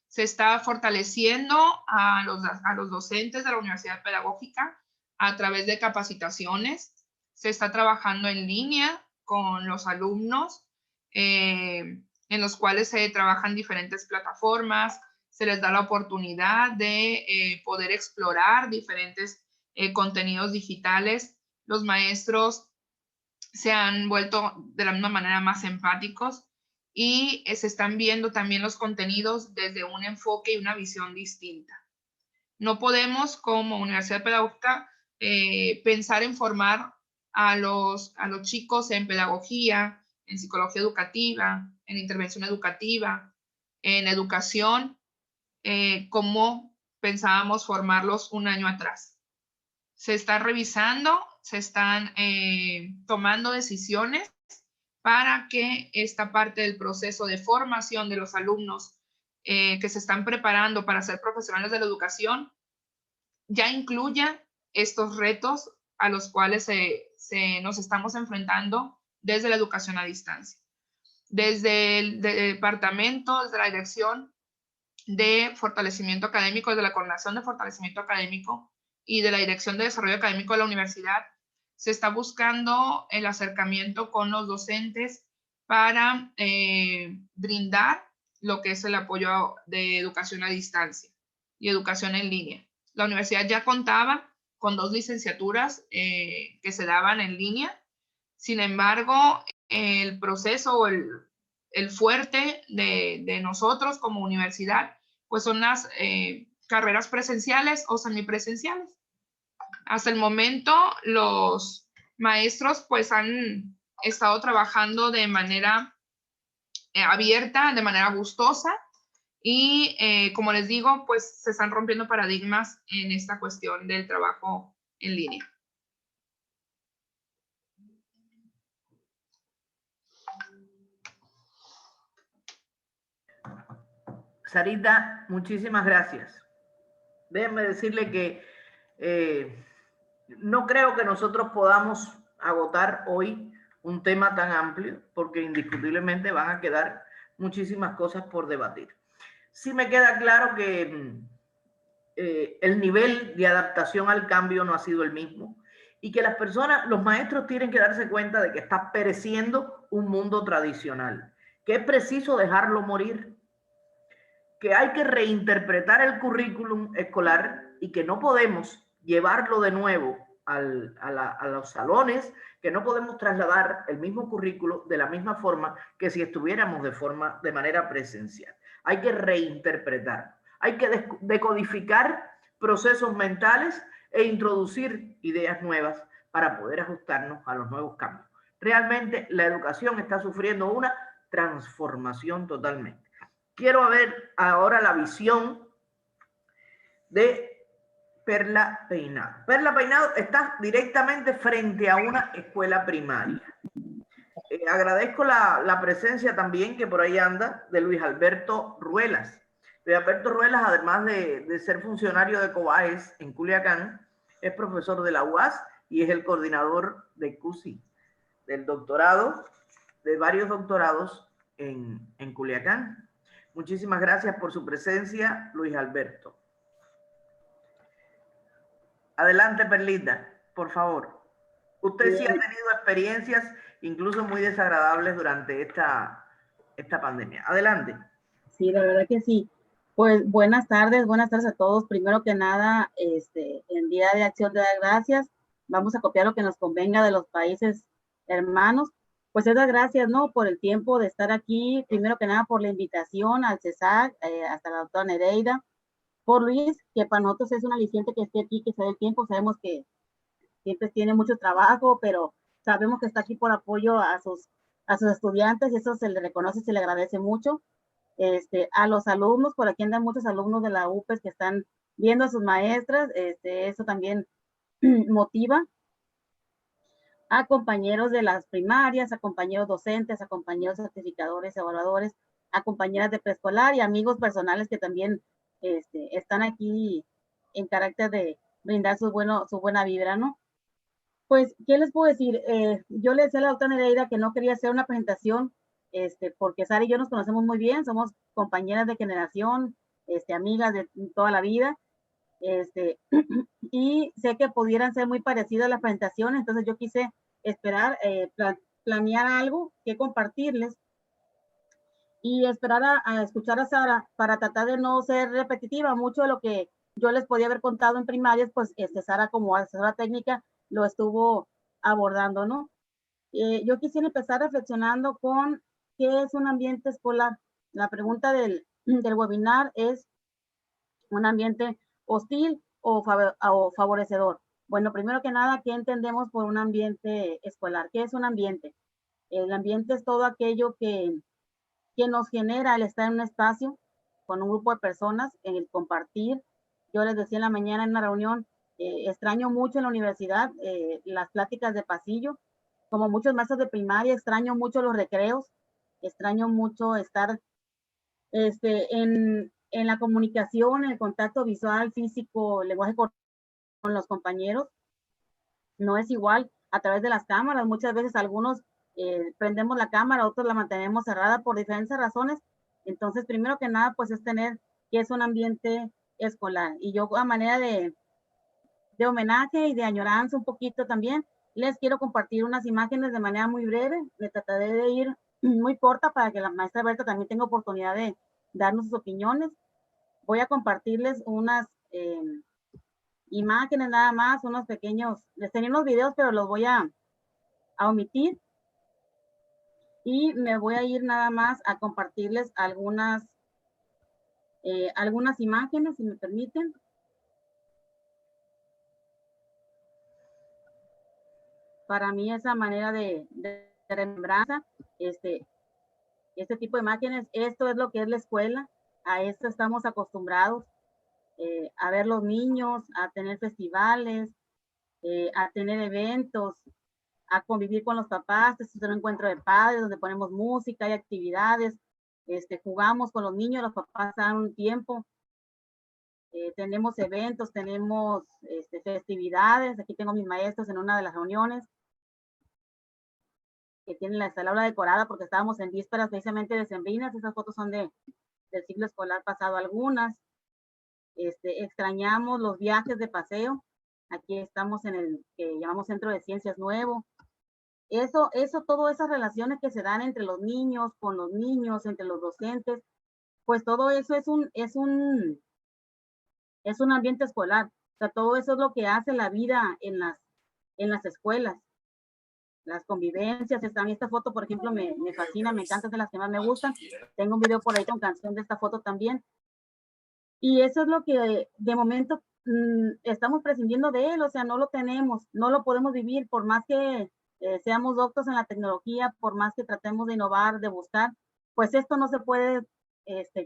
Se está fortaleciendo a los docentes de la Universidad Pedagógica a través de capacitaciones. Se está trabajando en línea con los alumnos, en los cuales se trabajan diferentes plataformas, se les da la oportunidad de poder explorar diferentes contenidos digitales. Los maestros se han vuelto de la misma manera más empáticos y se están viendo también los contenidos desde un enfoque y una visión distinta. No podemos, como Universidad Pedagógica, pensar en formar a los chicos en pedagogía, en psicología educativa, en intervención educativa, en educación, como pensábamos formarlos un año atrás. Se está revisando, se están tomando decisiones para que esta parte del proceso de formación de los alumnos que se están preparando para ser profesionales de la educación ya incluya estos retos a los cuales nos estamos enfrentando desde la educación a distancia. Desde el departamento, desde la dirección de fortalecimiento académico, desde la coordinación de fortalecimiento académico y de la Dirección de Desarrollo Académico de la Universidad, se está buscando el acercamiento con los docentes para brindar lo que es el apoyo de educación a distancia y educación en línea. La universidad ya contaba con 2 licenciaturas que se daban en línea. Sin embargo, el proceso o el fuerte de nosotros como universidad, pues son las carreras presenciales o semipresenciales. Hasta el momento, los maestros pues han estado trabajando de manera abierta, de manera gustosa y como les digo, pues se están rompiendo paradigmas en esta cuestión del trabajo en línea. Sarita, muchísimas gracias. Déjenme decirle que no creo que nosotros podamos agotar hoy un tema tan amplio, porque indiscutiblemente van a quedar muchísimas cosas por debatir. Sí me queda claro que el nivel de adaptación al cambio no ha sido el mismo y que las personas, los maestros tienen que darse cuenta de que está pereciendo un mundo tradicional, que es preciso dejarlo morir, que hay que reinterpretar el currículum escolar y que no podemos llevarlo de nuevo a los salones, que no podemos trasladar el mismo currículo de la misma forma que si estuviéramos de manera presencial. Hay que reinterpretar, hay que decodificar procesos mentales e introducir ideas nuevas para poder ajustarnos a los nuevos cambios. Realmente la educación está sufriendo una transformación totalmente. Quiero ver ahora la visión de Perla Peinado. Perla Peinado está directamente frente a una escuela primaria. Agradezco la presencia también, que por ahí anda, de Luis Alberto Ruelas. Luis Alberto Ruelas, además de ser funcionario de COBAES en Culiacán, es profesor de la UAS y es el coordinador de CUSI, del doctorado, de varios doctorados en Culiacán. Muchísimas gracias por su presencia, Luis Alberto. Adelante, Perlita, por favor. Usted sí ha tenido experiencias incluso muy desagradables durante esta pandemia. Adelante. Sí, la verdad que sí. Pues buenas tardes a todos. Primero que nada, en Día de Acción de Gracias, vamos a copiar lo que nos convenga de los países hermanos. Pues es dar gracias, ¿no? Por el tiempo de estar aquí. Primero que nada, por la invitación al CESAC, hasta la doctora Nereida. Por Luis, que para nosotros es un aliciente que esté aquí, que se dé el tiempo. Sabemos que siempre tiene mucho trabajo, pero Sabemos que está aquí por apoyo a sus estudiantes, y eso se le reconoce, se le agradece mucho. A los alumnos, por aquí andan muchos alumnos de la UPES que están viendo a sus maestras, eso también motiva. A compañeros de las primarias, a compañeros docentes, a compañeros certificadores, evaluadores, a compañeras de preescolar y amigos personales que también están aquí en carácter de brindar su buena vibra, ¿no? Pues, ¿qué les puedo decir? Yo le decía a la doctora Nereida que no quería hacer una presentación, porque Sara y yo nos conocemos muy bien, somos compañeras de generación, amigas de toda la vida, y sé que pudieran ser muy parecidas las presentaciones, entonces yo quise esperar, planear algo que compartirles y esperar a escuchar a Sara para tratar de no ser repetitiva. Mucho de lo que yo les podía haber contado en primarias, pues Sara como asesora técnica lo estuvo abordando, ¿no? Yo quisiera empezar reflexionando con qué es un ambiente escolar. La pregunta del webinar es: ¿un ambiente hostil o favorecedor? Bueno, primero que nada, ¿qué entendemos por un ambiente escolar? ¿Qué es un ambiente? El ambiente es todo aquello que nos genera el estar en un espacio con un grupo de personas, en el compartir. Yo les decía en la mañana en una reunión, extraño mucho en la universidad las pláticas de pasillo, como muchos maestros de primaria, extraño mucho los recreos, extraño mucho estar en la comunicación, en el contacto visual, físico, lenguaje con los compañeros. No es igual a través de las cámaras. Muchas veces algunos prendemos la cámara, otros la mantenemos cerrada por diferentes razones. Entonces, primero que nada, pues es tener que es un ambiente escolar. Y yo, a manera de homenaje y de añoranza un poquito también, les quiero compartir unas imágenes de manera muy breve. Me trataré de ir muy corta para que la maestra Berta también tenga oportunidad de darnos sus opiniones. Voy a compartirles unas imágenes nada más, unos pequeños, les tenía unos videos, pero los voy a omitir. Y me voy a ir nada más a compartirles algunas imágenes, si me permiten. Para mí esa manera de remembranza, este tipo de imágenes, esto es lo que es la escuela, a esto estamos acostumbrados, a ver los niños, a tener festivales, a tener eventos, a convivir con los papás. Este es un encuentro de padres donde ponemos música, hay actividades, jugamos con los niños, los papás dan un tiempo, tenemos eventos, tenemos festividades. Aquí tengo a mis maestros en una de las reuniones que tienen la aula decorada porque estábamos en vísperas precisamente decembrinas. Esas fotos son del ciclo escolar pasado algunas. Extrañamos los viajes de paseo. Aquí estamos en el que llamamos Centro de Ciencias Nuevo. Todas esas relaciones que se dan entre los niños, con los niños, entre los docentes, pues todo eso es un ambiente escolar. O sea, todo eso es lo que hace la vida en las escuelas. Las convivencias, esta foto, por ejemplo, me fascina, me encanta, es de las que más me gustan. Tengo un video por ahí con canción de esta foto también. Y eso es lo que de momento estamos prescindiendo de él, o sea, no lo tenemos, no lo podemos vivir, por más que seamos doctos en la tecnología, por más que tratemos de innovar, de buscar, pues esto no se puede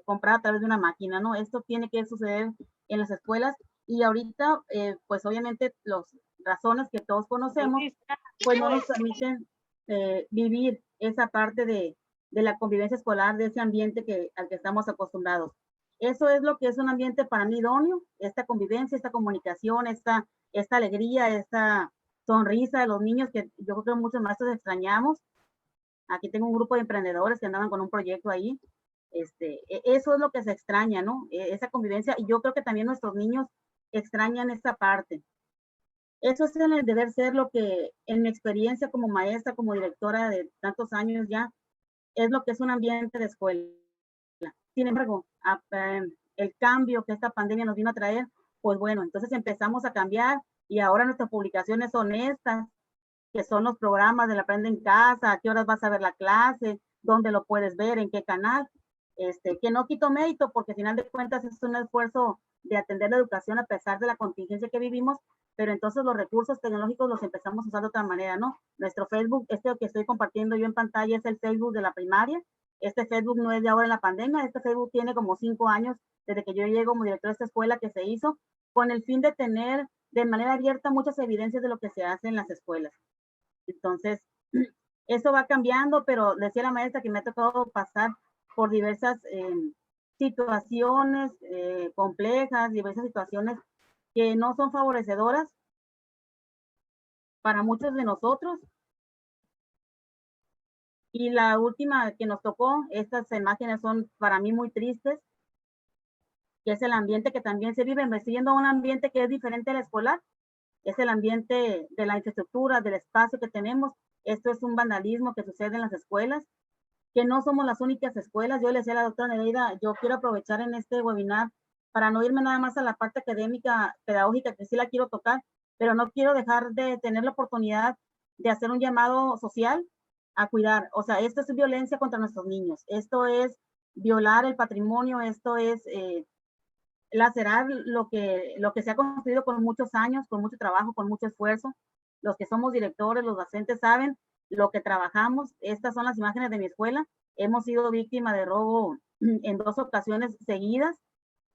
comprar a través de una máquina, ¿no? Esto tiene que suceder en las escuelas y ahorita, pues obviamente las razones que todos conocemos, pues no nos permiten vivir esa parte de la convivencia escolar, de ese ambiente al que estamos acostumbrados. Eso es lo que es un ambiente para mí idóneo, esta convivencia, esta comunicación, esta alegría, esta sonrisa de los niños que yo creo que muchos maestros extrañamos. Aquí tengo un grupo de emprendedores que andaban con un proyecto ahí. Eso es lo que se extraña, ¿no? Esa convivencia, y yo creo que también nuestros niños extrañan esta parte. Eso es en el deber ser lo que, en mi experiencia como maestra, como directora de tantos años ya, es lo que es un ambiente de escuela. Sin embargo, el cambio que esta pandemia nos vino a traer, pues bueno, entonces empezamos a cambiar y ahora nuestras publicaciones son estas, que son los programas del Aprende en Casa, a qué horas vas a ver la clase, dónde lo puedes ver, en qué canal, que no quito mérito porque al final de cuentas es un esfuerzo de atender la educación a pesar de la contingencia que vivimos, pero entonces los recursos tecnológicos los empezamos a usar de otra manera, ¿no? Nuestro Facebook, este que estoy compartiendo yo en pantalla, es el Facebook de la primaria. Este Facebook no es de ahora en la pandemia, este Facebook tiene como 5 años desde que yo llego como director de esta escuela, que se hizo con el fin de tener de manera abierta muchas evidencias de lo que se hace en las escuelas. Entonces, eso va cambiando, pero decía la maestra que me ha tocado pasar por diversas situaciones complejas, diversas situaciones que no son favorecedoras para muchos de nosotros. Y la última que nos tocó, estas imágenes son para mí muy tristes, que es el ambiente que también se vive, me estoy yendo a un ambiente que es diferente al escolar, es el ambiente de la infraestructura, del espacio que tenemos. Esto es un vandalismo que sucede en las escuelas, que no somos las únicas escuelas. Yo le decía a la doctora Nereida, yo quiero aprovechar en este webinar para no irme nada más a la parte académica, pedagógica, que sí la quiero tocar, pero no quiero dejar de tener la oportunidad de hacer un llamado social a cuidar. O sea, esto es violencia contra nuestros niños, esto es violar el patrimonio, esto es lacerar lo que se ha construido con muchos años, con mucho trabajo, con mucho esfuerzo. Los que somos directores, los docentes saben lo que trabajamos. Estas son las imágenes de mi escuela. Hemos sido víctima de robo en 2 ocasiones seguidas.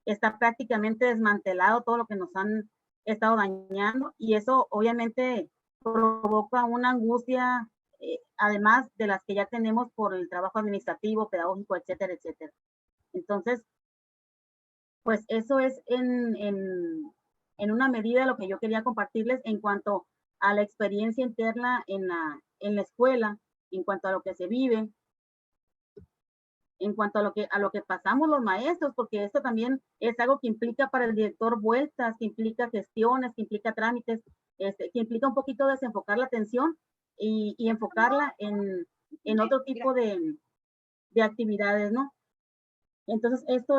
Está prácticamente desmantelado todo lo que nos han estado dañando, y eso obviamente provoca una angustia, además de las que ya tenemos por el trabajo administrativo, pedagógico, etcétera, etcétera. Entonces, pues eso es en una medida lo que yo quería compartirles en cuanto a la experiencia interna en la escuela, en cuanto a lo que se vive, en cuanto a lo que pasamos los maestros, porque esto también es algo que implica para el director vueltas, que implica gestiones, que implica trámites, que implica un poquito desenfocar la atención y enfocarla en otro tipo de actividades, ¿no? Entonces, esto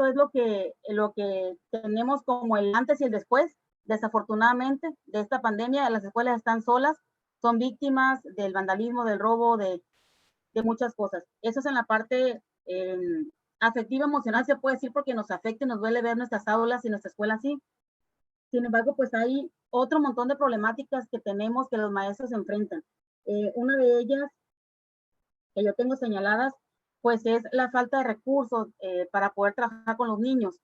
es lo que tenemos como el antes y el después. Desafortunadamente, de esta pandemia, las escuelas están solas, son víctimas del vandalismo, del robo, de muchas cosas. Eso es en la parte afectiva, emocional, se puede decir, porque nos afecta y nos duele ver nuestras aulas y nuestra escuela así. Sin embargo, pues hay otro montón de problemáticas que tenemos, que los maestros enfrentan. Una de ellas que yo tengo señaladas, pues es la falta de recursos para poder trabajar con los niños.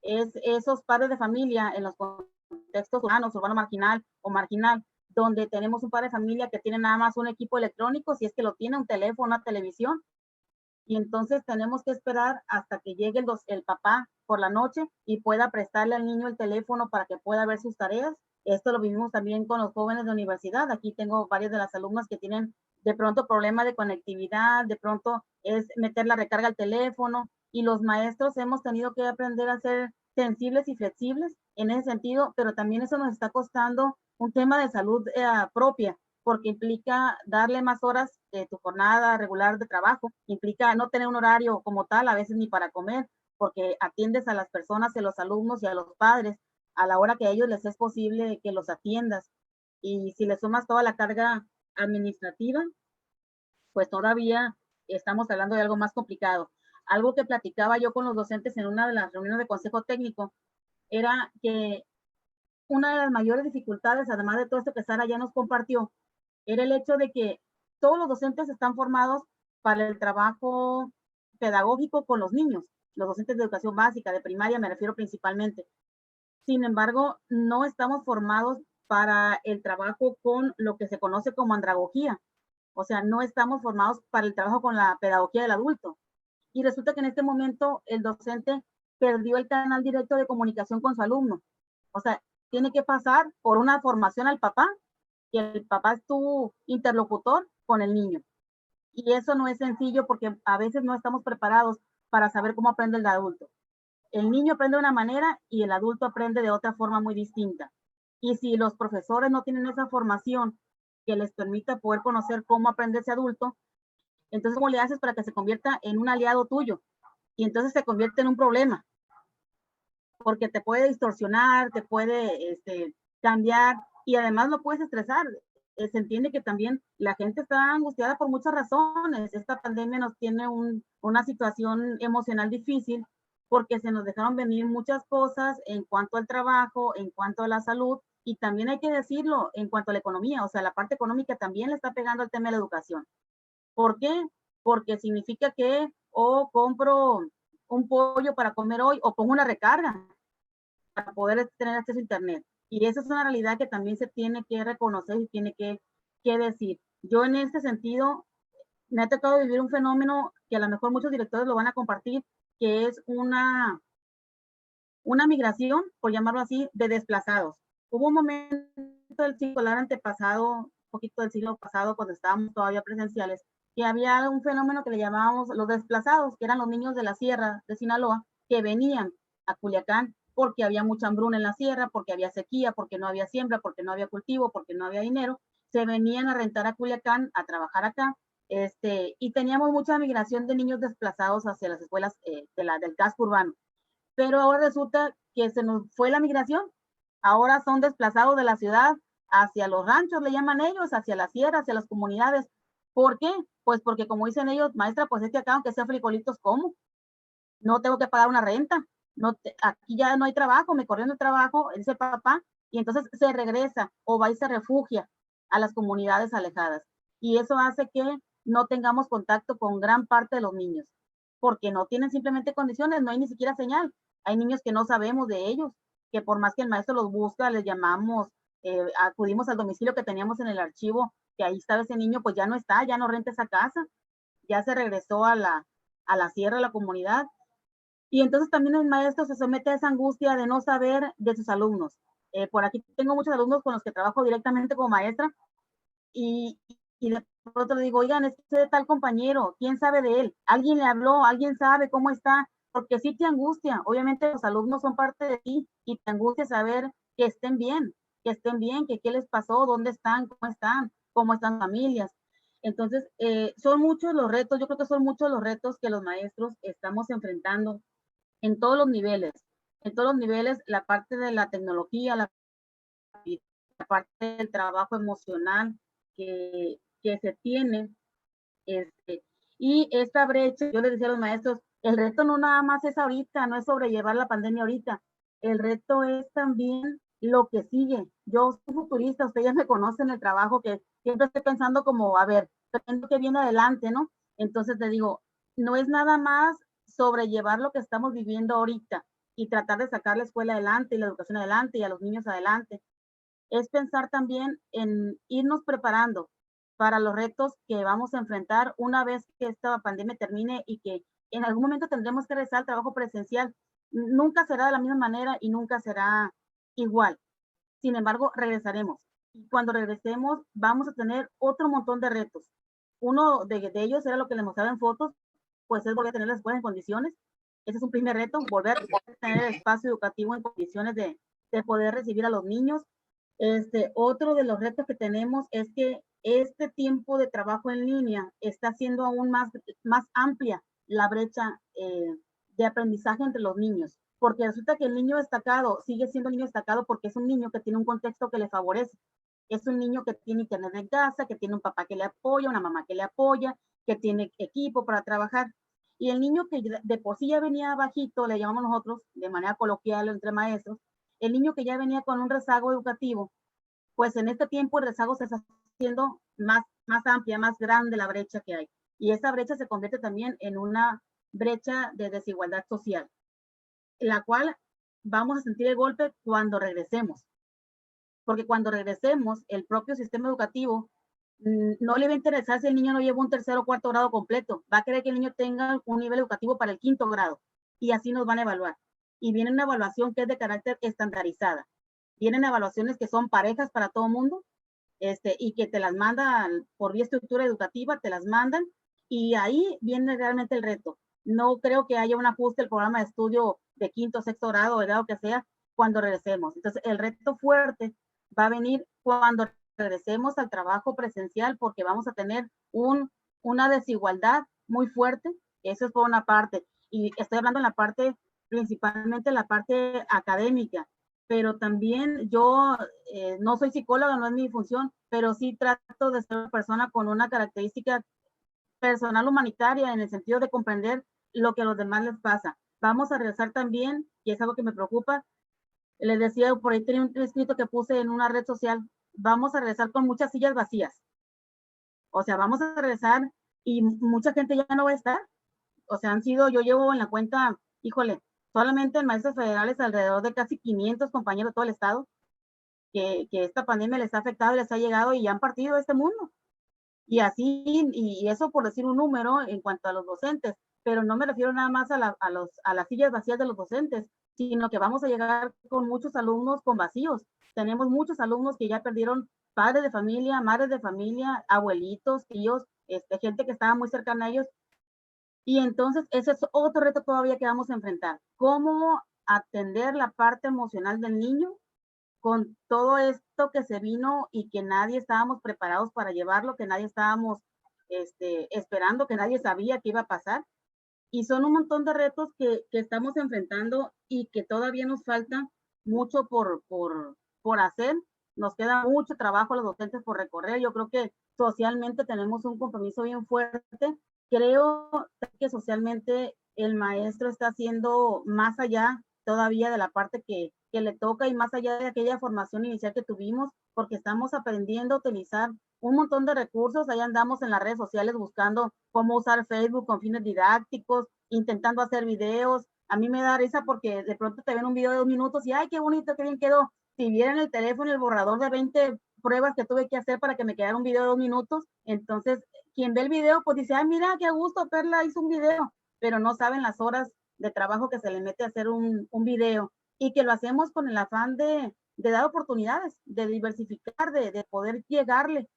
Es esos padres de familia en los contextos urbanos, urbano marginal o marginal, donde tenemos un padre de familia que tiene nada más un equipo electrónico, si es que lo tiene, un teléfono, una televisión, y entonces tenemos que esperar hasta que llegue el papá por la noche y pueda prestarle al niño el teléfono para que pueda ver sus tareas. Esto lo vivimos también con los jóvenes de universidad. Aquí tengo varias de las alumnas que tienen de pronto problemas de conectividad, de pronto es meter la recarga al teléfono, y los maestros hemos tenido que aprender a ser sensibles y flexibles en ese sentido, pero también eso nos está costando un tema de salud propia, porque implica darle más horas de tu jornada regular de trabajo, implica no tener un horario como tal, a veces ni para comer, porque atiendes a las personas, a los alumnos y a los padres a la hora que a ellos les es posible que los atiendas. Y si le sumas toda la carga administrativa, pues todavía estamos hablando de algo más complicado. Algo que platicaba yo con los docentes en una de las reuniones de consejo técnico era que una de las mayores dificultades, además de todo esto que Sara ya nos compartió, era el hecho de que todos los docentes están formados para el trabajo pedagógico con los niños, los docentes de educación básica, de primaria me refiero principalmente. Sin embargo, no estamos formados para el trabajo con lo que se conoce como andragogía. O sea, no estamos formados para el trabajo con la pedagogía del adulto. Y resulta que en este momento el docente perdió el canal directo de comunicación con su alumno. O sea, tiene que pasar por una formación al papá, que el papá es tu interlocutor con el niño. Y eso no es sencillo, porque a veces no estamos preparados para saber cómo aprende el adulto. El niño aprende de una manera y el adulto aprende de otra forma muy distinta. Y si los profesores no tienen esa formación que les permita poder conocer cómo aprende ese adulto, entonces ¿cómo le haces para que se convierta en un aliado tuyo? Y entonces se convierte en un problema, porque te puede distorsionar, te puede cambiar, y además lo puedes estresar. Se entiende que también la gente está angustiada por muchas razones. Esta pandemia nos tiene una situación emocional difícil, porque se nos dejaron venir muchas cosas en cuanto al trabajo, en cuanto a la salud, y también hay que decirlo en cuanto a la economía, o sea, la parte económica también le está pegando al tema de la educación. ¿Por qué? Porque significa que o compro un pollo para comer hoy o pongo una recarga para poder tener acceso a internet. Y esa es una realidad que también se tiene que reconocer y tiene que decir. Yo en este sentido me ha tocado vivir un fenómeno que a lo mejor muchos directores lo van a compartir, que es una migración, por llamarlo así, de desplazados. Hubo un momento del siglo antepasado, un poquito del siglo pasado, cuando estábamos todavía presenciales, que había un fenómeno que le llamábamos los desplazados, que eran los niños de la sierra de Sinaloa, que venían a Culiacán porque había mucha hambruna en la sierra, porque había sequía, porque no había siembra, porque no había cultivo, porque no había dinero, se venían a rentar a Culiacán, a trabajar acá, y teníamos mucha migración de niños desplazados hacia las escuelas del casco urbano. Pero ahora resulta que se nos fue la migración, ahora son desplazados de la ciudad hacia los ranchos, le llaman ellos, hacia la sierra, hacia las comunidades. ¿Por qué? Pues porque como dicen ellos, maestra, pues es que acá aunque sea frijolitos, ¿cómo? No tengo que pagar una renta, aquí ya no hay trabajo, me corrieron el trabajo, dice papá, y entonces se regresa o va y se refugia a las comunidades alejadas. Y eso hace que no tengamos contacto con gran parte de los niños, porque no tienen simplemente condiciones, no hay ni siquiera señal. Hay niños que no sabemos de ellos, que por más que el maestro los busca, les llamamos, acudimos al domicilio que teníamos en el archivo, que ahí estaba ese niño, pues ya no está, ya no renta esa casa, ya se regresó a la sierra, a la comunidad. Y entonces también el maestro se somete a esa angustia de no saber de sus alumnos. Por aquí tengo muchos alumnos con los que trabajo directamente como maestra y de pronto le digo, oigan, es de tal compañero, ¿quién sabe de él? ¿Alguien le habló? ¿Alguien sabe cómo está? Porque sí te angustia. Obviamente los alumnos son parte de ti y te angustia saber que estén bien, que qué les pasó, dónde están, cómo están familias. Entonces, son muchos los retos, yo creo que son muchos los retos que los maestros estamos enfrentando en todos los niveles. En todos los niveles, la parte de la tecnología, la parte del trabajo emocional que se tiene. Y esta brecha, yo les decía a los maestros, el reto no nada más es ahorita, no es sobrellevar la pandemia ahorita, el reto es también lo que sigue. Yo soy futurista, ustedes me conocen el trabajo que siempre estoy pensando como, a ver, pensando que viene adelante, ¿no? Entonces te digo, no es nada más sobrellevar lo que estamos viviendo ahorita y tratar de sacar la escuela adelante y la educación adelante y a los niños adelante. Es pensar también en irnos preparando para los retos que vamos a enfrentar una vez que esta pandemia termine y que en algún momento tendremos que regresar al trabajo presencial. Nunca será de la misma manera y nunca será igual. Sin embargo, regresaremos. Y cuando regresemos, vamos a tener otro montón de retos. Uno de ellos era lo que les mostraba en fotos, pues es volver a tener las escuelas en condiciones. Ese es un primer reto, volver a tener el espacio educativo en condiciones de poder recibir a los niños. Otro de los retos que tenemos es que este tiempo de trabajo en línea está haciendo aún más amplia la brecha de aprendizaje entre los niños, porque resulta que el niño destacado sigue siendo niño destacado porque es un niño que tiene un contexto que le favorece. Es un niño que tiene internet en casa, que tiene un papá que le apoya, una mamá que le apoya, que tiene equipo para trabajar. Y el niño que de por sí ya venía bajito, le llamamos nosotros de manera coloquial entre maestros, el niño que ya venía con un rezago educativo, pues en este tiempo el rezago se está haciendo más amplia, más grande la brecha que hay. Y esa brecha se convierte también en una brecha de desigualdad social, la cual vamos a sentir el golpe cuando regresemos. Porque cuando regresemos, el propio sistema educativo no le va a interesar si el niño no lleva un tercer o cuarto grado completo. Va a querer que el niño tenga un nivel educativo para el quinto grado. Y así nos van a evaluar. Y viene una evaluación que es de carácter estandarizada. Vienen evaluaciones que son parejas para todo el mundo, y que te las mandan por vía estructura educativa, te las mandan, y ahí viene realmente el reto. No creo que haya un ajuste del programa de estudio de quinto, sexto grado, de grado que sea, cuando regresemos. Entonces, el reto fuerte va a venir cuando regresemos al trabajo presencial, porque vamos a tener una desigualdad muy fuerte. Eso es por una parte. Y estoy hablando en la parte, principalmente la parte académica, pero también yo no soy psicóloga, no es mi función, pero sí trato de ser una persona con una característica personal humanitaria en el sentido de comprender lo que a los demás les pasa. Vamos a regresar también, y es algo que me preocupa, les decía, por ahí tenía un escrito que puse en una red social, vamos a regresar con muchas sillas vacías. O sea, vamos a regresar y mucha gente ya no va a estar. O sea, yo llevo en la cuenta, híjole, solamente en maestros federales alrededor de casi 500 compañeros de todo el estado que esta pandemia les ha afectado y les ha llegado y han partido de este mundo. Y así, y eso por decir un número en cuanto a los docentes, pero no me refiero nada más a las sillas vacías de los docentes, sino que vamos a llegar con muchos alumnos con vacíos. Tenemos muchos alumnos que ya perdieron padres de familia, madres de familia, abuelitos, tíos, gente que estaba muy cercana a ellos. Y entonces ese es otro reto todavía que vamos a enfrentar. ¿Cómo atender la parte emocional del niño con todo esto que se vino y que nadie estábamos preparados para llevarlo, que nadie estábamos esperando, que nadie sabía que iba a pasar? Y son un montón de retos que estamos enfrentando y que todavía nos falta mucho por hacer. Nos queda mucho trabajo a los docentes por recorrer. Yo creo que socialmente tenemos un compromiso bien fuerte. Creo que socialmente el maestro está haciendo más allá todavía de la parte que le toca y más allá de aquella formación inicial que tuvimos, porque estamos aprendiendo a utilizar un montón de recursos. Ahí andamos en las redes sociales buscando cómo usar Facebook con fines didácticos, intentando hacer videos. A mí me da risa porque de pronto te ven un video de 2 minutos y ¡ay, qué bonito, qué bien quedó! Si vieran el teléfono, el borrador de 20 pruebas que tuve que hacer para que me quedara un video de 2 minutos, entonces quien ve el video pues dice, ¡ay, mira, qué gusto, Perla hizo un video! Pero no saben las horas de trabajo que se le mete a hacer un video y que lo hacemos con el afán de dar oportunidades, de diversificar, de poder llegarle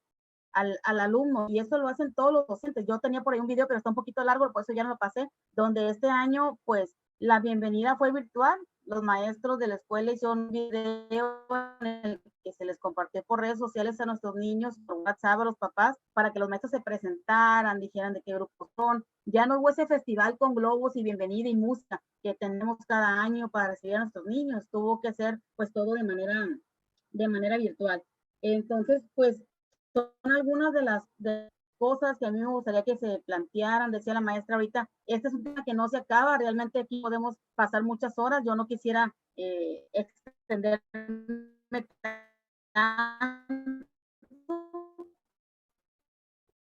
al alumno, y eso lo hacen todos los docentes. Yo tenía por ahí un video, pero está un poquito largo, por eso ya no lo pasé, donde este año, pues, la bienvenida fue virtual. Los maestros de la escuela hicieron un video en el que se les compartió por redes sociales a nuestros niños, por WhatsApp a los papás, para que los maestros se presentaran, dijeran de qué grupo son. Ya no hubo ese festival con globos y bienvenida y música que tenemos cada año para recibir a nuestros niños. Tuvo que ser, pues, todo de manera virtual. Entonces, pues, son algunas de las cosas que a mí me gustaría que se plantearan. Decía la maestra ahorita, este es un tema que no se acaba, realmente aquí podemos pasar muchas horas. Yo no quisiera extenderme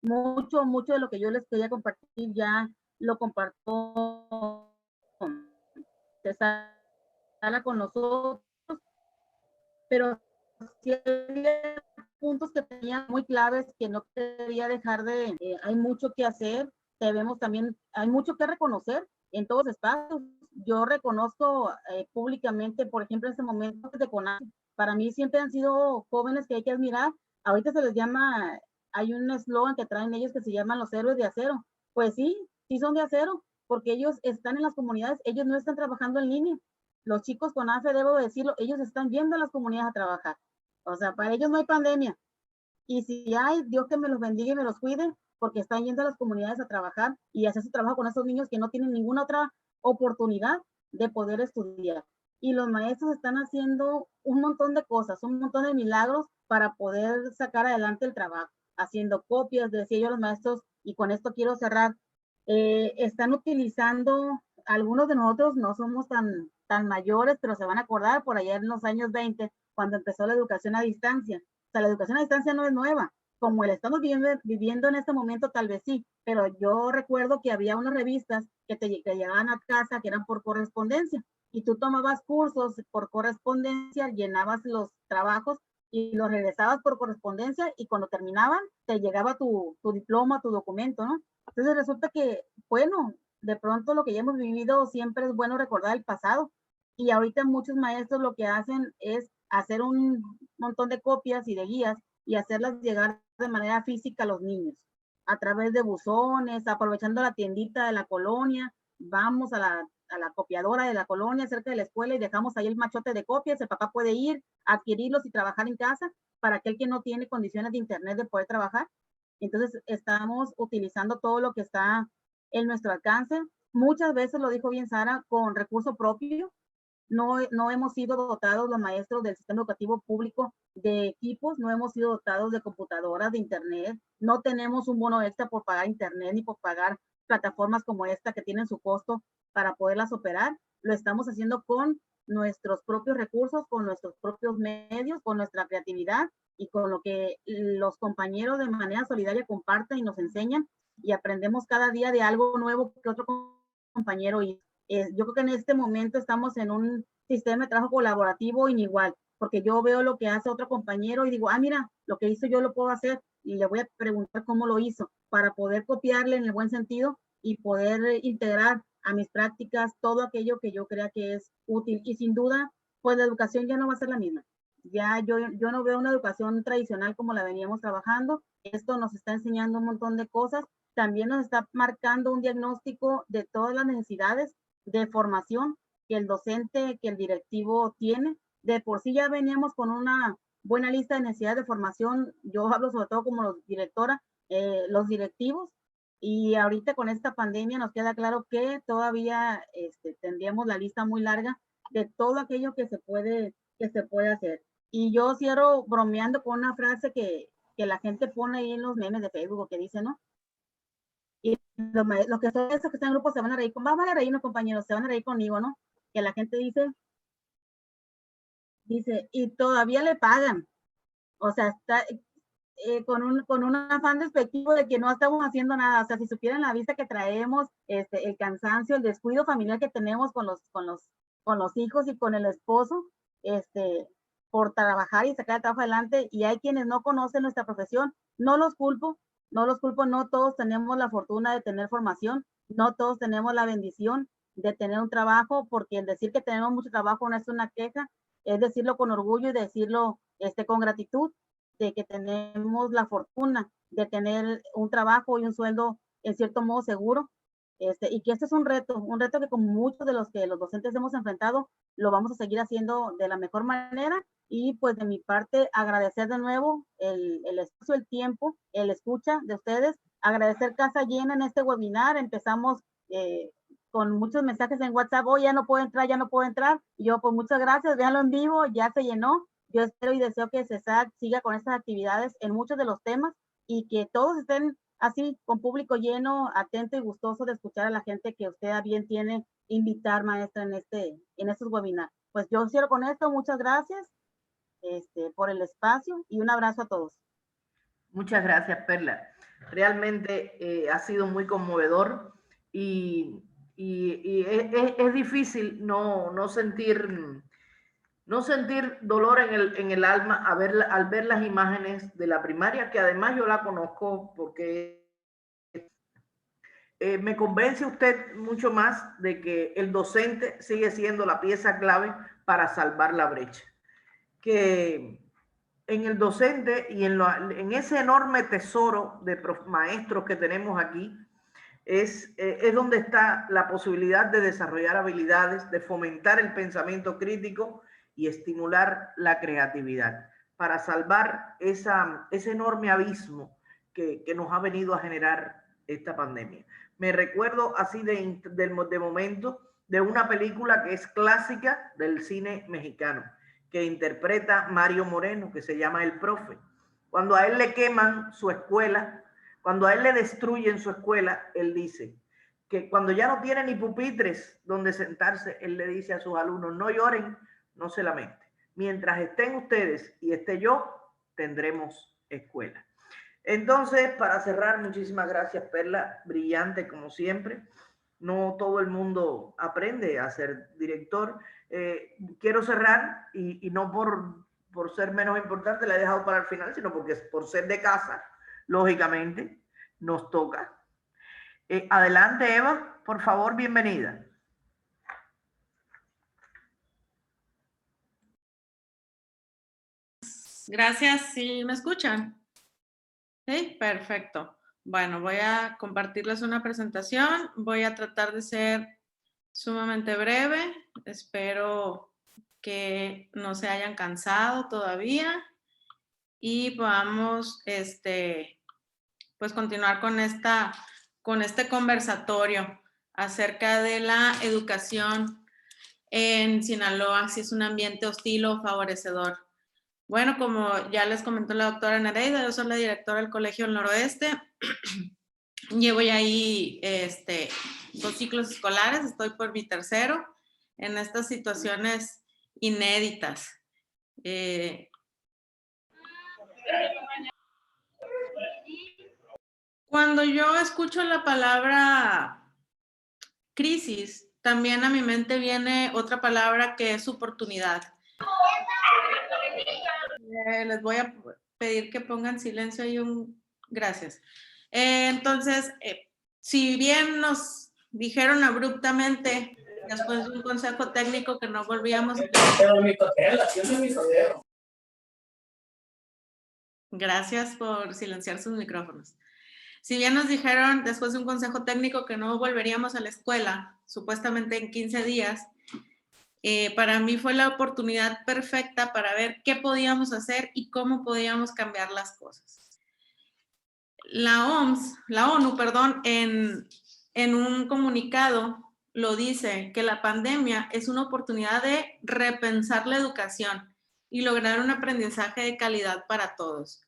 mucho de lo que yo les quería compartir ya lo comparto con nosotros, pero sí hay puntos que tenía muy claves que no quería dejar de, hay mucho que hacer, debemos también, hay mucho que reconocer en todos los espacios. Yo reconozco públicamente, por ejemplo, en este momento de CONACYT, para mí siempre han sido jóvenes que hay que admirar. Ahorita se les llama, hay un eslogan que traen ellos que se llaman los héroes de acero. Pues sí, sí son de acero, porque ellos están en las comunidades, ellos no están trabajando en línea. Los chicos con AFE, debo decirlo, ellos están yendo a las comunidades a trabajar. O sea, para ellos no hay pandemia. Y si hay, Dios que me los bendiga y me los cuide, porque están yendo a las comunidades a trabajar y hacer su trabajo con esos niños que no tienen ninguna otra oportunidad de poder estudiar. Y los maestros están haciendo un montón de cosas, un montón de milagros para poder sacar adelante el trabajo, haciendo copias, decía yo a los maestros, y con esto quiero cerrar, están utilizando, algunos de nosotros no somos tan mayores, pero se van a acordar por allá en los años 20, cuando empezó la educación a distancia. O sea, la educación a distancia no es nueva, como la estamos viviendo en este momento, tal vez sí, pero yo recuerdo que había unas revistas que llegaban a casa, que eran por correspondencia, y tú tomabas cursos por correspondencia, llenabas los trabajos y los regresabas por correspondencia, y cuando terminaban, te llegaba tu diploma, tu documento, ¿no? Entonces resulta que, bueno, de pronto lo que ya hemos vivido siempre es bueno recordar el pasado, y ahorita muchos maestros lo que hacen es hacer un montón de copias y de guías y hacerlas llegar de manera física a los niños, a través de buzones, aprovechando la tiendita de la colonia, vamos a la copiadora de la colonia cerca de la escuela y dejamos ahí el machote de copias, el papá puede ir, adquirirlos y trabajar en casa para aquel que no tiene condiciones de internet de poder trabajar. Entonces estamos utilizando todo lo que está en nuestro alcance. Muchas veces, lo dijo bien Sara, con recurso propio. No hemos sido dotados los maestros del sistema educativo público de equipos, no hemos sido dotados de computadoras, de internet, no tenemos un bono extra por pagar internet ni por pagar plataformas como esta que tienen su costo para poderlas operar. Lo estamos haciendo con nuestros propios recursos, con nuestros propios medios, con nuestra creatividad y con lo que los compañeros de manera solidaria comparten y nos enseñan, y aprendemos cada día de algo nuevo que otro compañero. Y yo creo que en este momento estamos en un sistema de trabajo colaborativo inigual, porque yo veo lo que hace otro compañero y digo, ah, mira, lo que hizo yo lo puedo hacer, y le voy a preguntar cómo lo hizo para poder copiarle en el buen sentido y poder integrar a mis prácticas todo aquello que yo crea que es útil. Y sin duda, pues la educación ya no va a ser la misma. Ya yo no veo una educación tradicional como la veníamos trabajando. Esto nos está enseñando un montón de cosas. También nos está marcando un diagnóstico de todas las necesidades de formación que el docente, que el directivo tiene. De por sí ya veníamos con una buena lista de necesidades de formación. Yo hablo sobre todo como directora, los directivos, y ahorita con esta pandemia nos queda claro que todavía tendríamos la lista muy larga de todo aquello que se puede hacer. Y yo cierro bromeando con una frase que la gente pone ahí en los memes de Facebook, que dice, ¿no? Y los que son esos que están en grupo se van a reír, van a reírnos, compañeros, se van a reír conmigo, ¿no? Que la gente dice, y todavía le pagan. O sea, está con un afán despectivo de que no estamos haciendo nada. O sea, si supieran la vista que traemos, el cansancio, el descuido familiar que tenemos con los hijos y con el esposo, por trabajar y sacar el trabajo adelante. Y hay quienes no conocen nuestra profesión. No los culpo, no todos tenemos la fortuna de tener formación, no todos tenemos la bendición de tener un trabajo, porque el decir que tenemos mucho trabajo no es una queja, es decirlo con orgullo y decirlo con gratitud, de que tenemos la fortuna de tener un trabajo y un sueldo en cierto modo seguro, y que este es un reto que con muchos de los que los docentes hemos enfrentado, lo vamos a seguir haciendo de la mejor manera. Y pues de mi parte, agradecer de nuevo el espacio, el tiempo, el escucha de ustedes, agradecer casa llena en este webinar. Empezamos con muchos mensajes en WhatsApp, oh, ya no puedo entrar, y yo pues muchas gracias, véanlo en vivo, ya se llenó. Yo espero y deseo que CESAC siga con estas actividades en muchos de los temas, y que todos estén así, con público lleno, atento y gustoso de escuchar a la gente que usted a bien tiene invitar, maestra, en estos webinars. Pues yo cierro con esto, muchas gracias por el espacio y un abrazo a todos. Muchas gracias, Perla. Realmente ha sido muy conmovedor, y es difícil no sentir dolor en el alma al ver las imágenes de la primaria, que además yo la conozco, porque me convence usted mucho más de que el docente sigue siendo la pieza clave para salvar la brecha. Que en el docente y en ese enorme tesoro de maestros que tenemos aquí, es donde está la posibilidad de desarrollar habilidades, de fomentar el pensamiento crítico y estimular la creatividad para salvar ese enorme abismo que nos ha venido a generar esta pandemia. Me recuerdo así de momento de una película que es clásica del cine mexicano, que interpreta Mario Moreno, que se llama El Profe. Cuando a él le queman su escuela, cuando a él le destruyen su escuela, él dice que cuando ya no tiene ni pupitres donde sentarse, él le dice a sus alumnos, no lloren, no se lamenten. Mientras estén ustedes y esté yo, tendremos escuela. Entonces, para cerrar, muchísimas gracias, Perla, brillante como siempre. No todo el mundo aprende a ser director. Quiero cerrar, y no por ser menos importante, la he dejado para el final, sino porque por ser de casa, lógicamente, nos toca. Adelante, Eva, por favor, bienvenida. Gracias, ¿sí me escuchan? Sí, perfecto. Bueno, voy a compartirles una presentación. Voy a tratar de ser sumamente breve. Espero que no se hayan cansado todavía y podamos pues continuar con este conversatorio acerca de la educación en Sinaloa, si es un ambiente hostil o favorecedor. Bueno, como ya les comentó la doctora Nereida, yo soy la directora del Colegio del Noroeste. Llevo ya ahí 2 ciclos escolares, estoy por mi tercero en estas situaciones inéditas. Cuando yo escucho la palabra crisis, también a mi mente viene otra palabra que es oportunidad. Les voy a pedir que pongan silencio y gracias. Entonces, si bien nos dijeron abruptamente, después de un consejo técnico, que no volvíamos a... Gracias por silenciar sus micrófonos. Si bien nos dijeron después de un consejo técnico que no volveríamos a la escuela, supuestamente en 15 días, para mí fue la oportunidad perfecta para ver qué podíamos hacer y cómo podíamos cambiar las cosas. La ONU, en un comunicado lo dice, que la pandemia es una oportunidad de repensar la educación y lograr un aprendizaje de calidad para todos.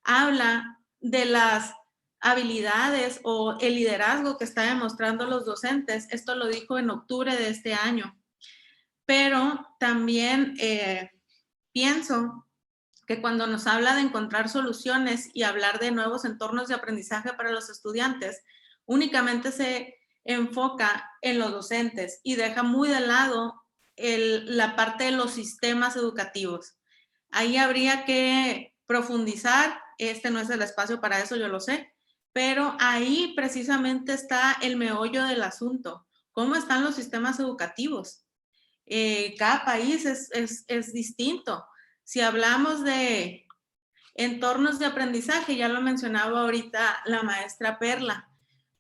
Habla de las habilidades o el liderazgo que están demostrando los docentes. Esto lo dijo en octubre de este año. Pero también pienso que cuando nos habla de encontrar soluciones y hablar de nuevos entornos de aprendizaje para los estudiantes, únicamente se enfoca en los docentes y deja muy de lado la parte de los sistemas educativos. Ahí habría que profundizar. Este no es el espacio para eso, yo lo sé, pero ahí precisamente está el meollo del asunto. ¿Cómo están los sistemas educativos? Cada país es distinto. Si hablamos de entornos de aprendizaje, ya lo mencionaba ahorita la maestra Perla,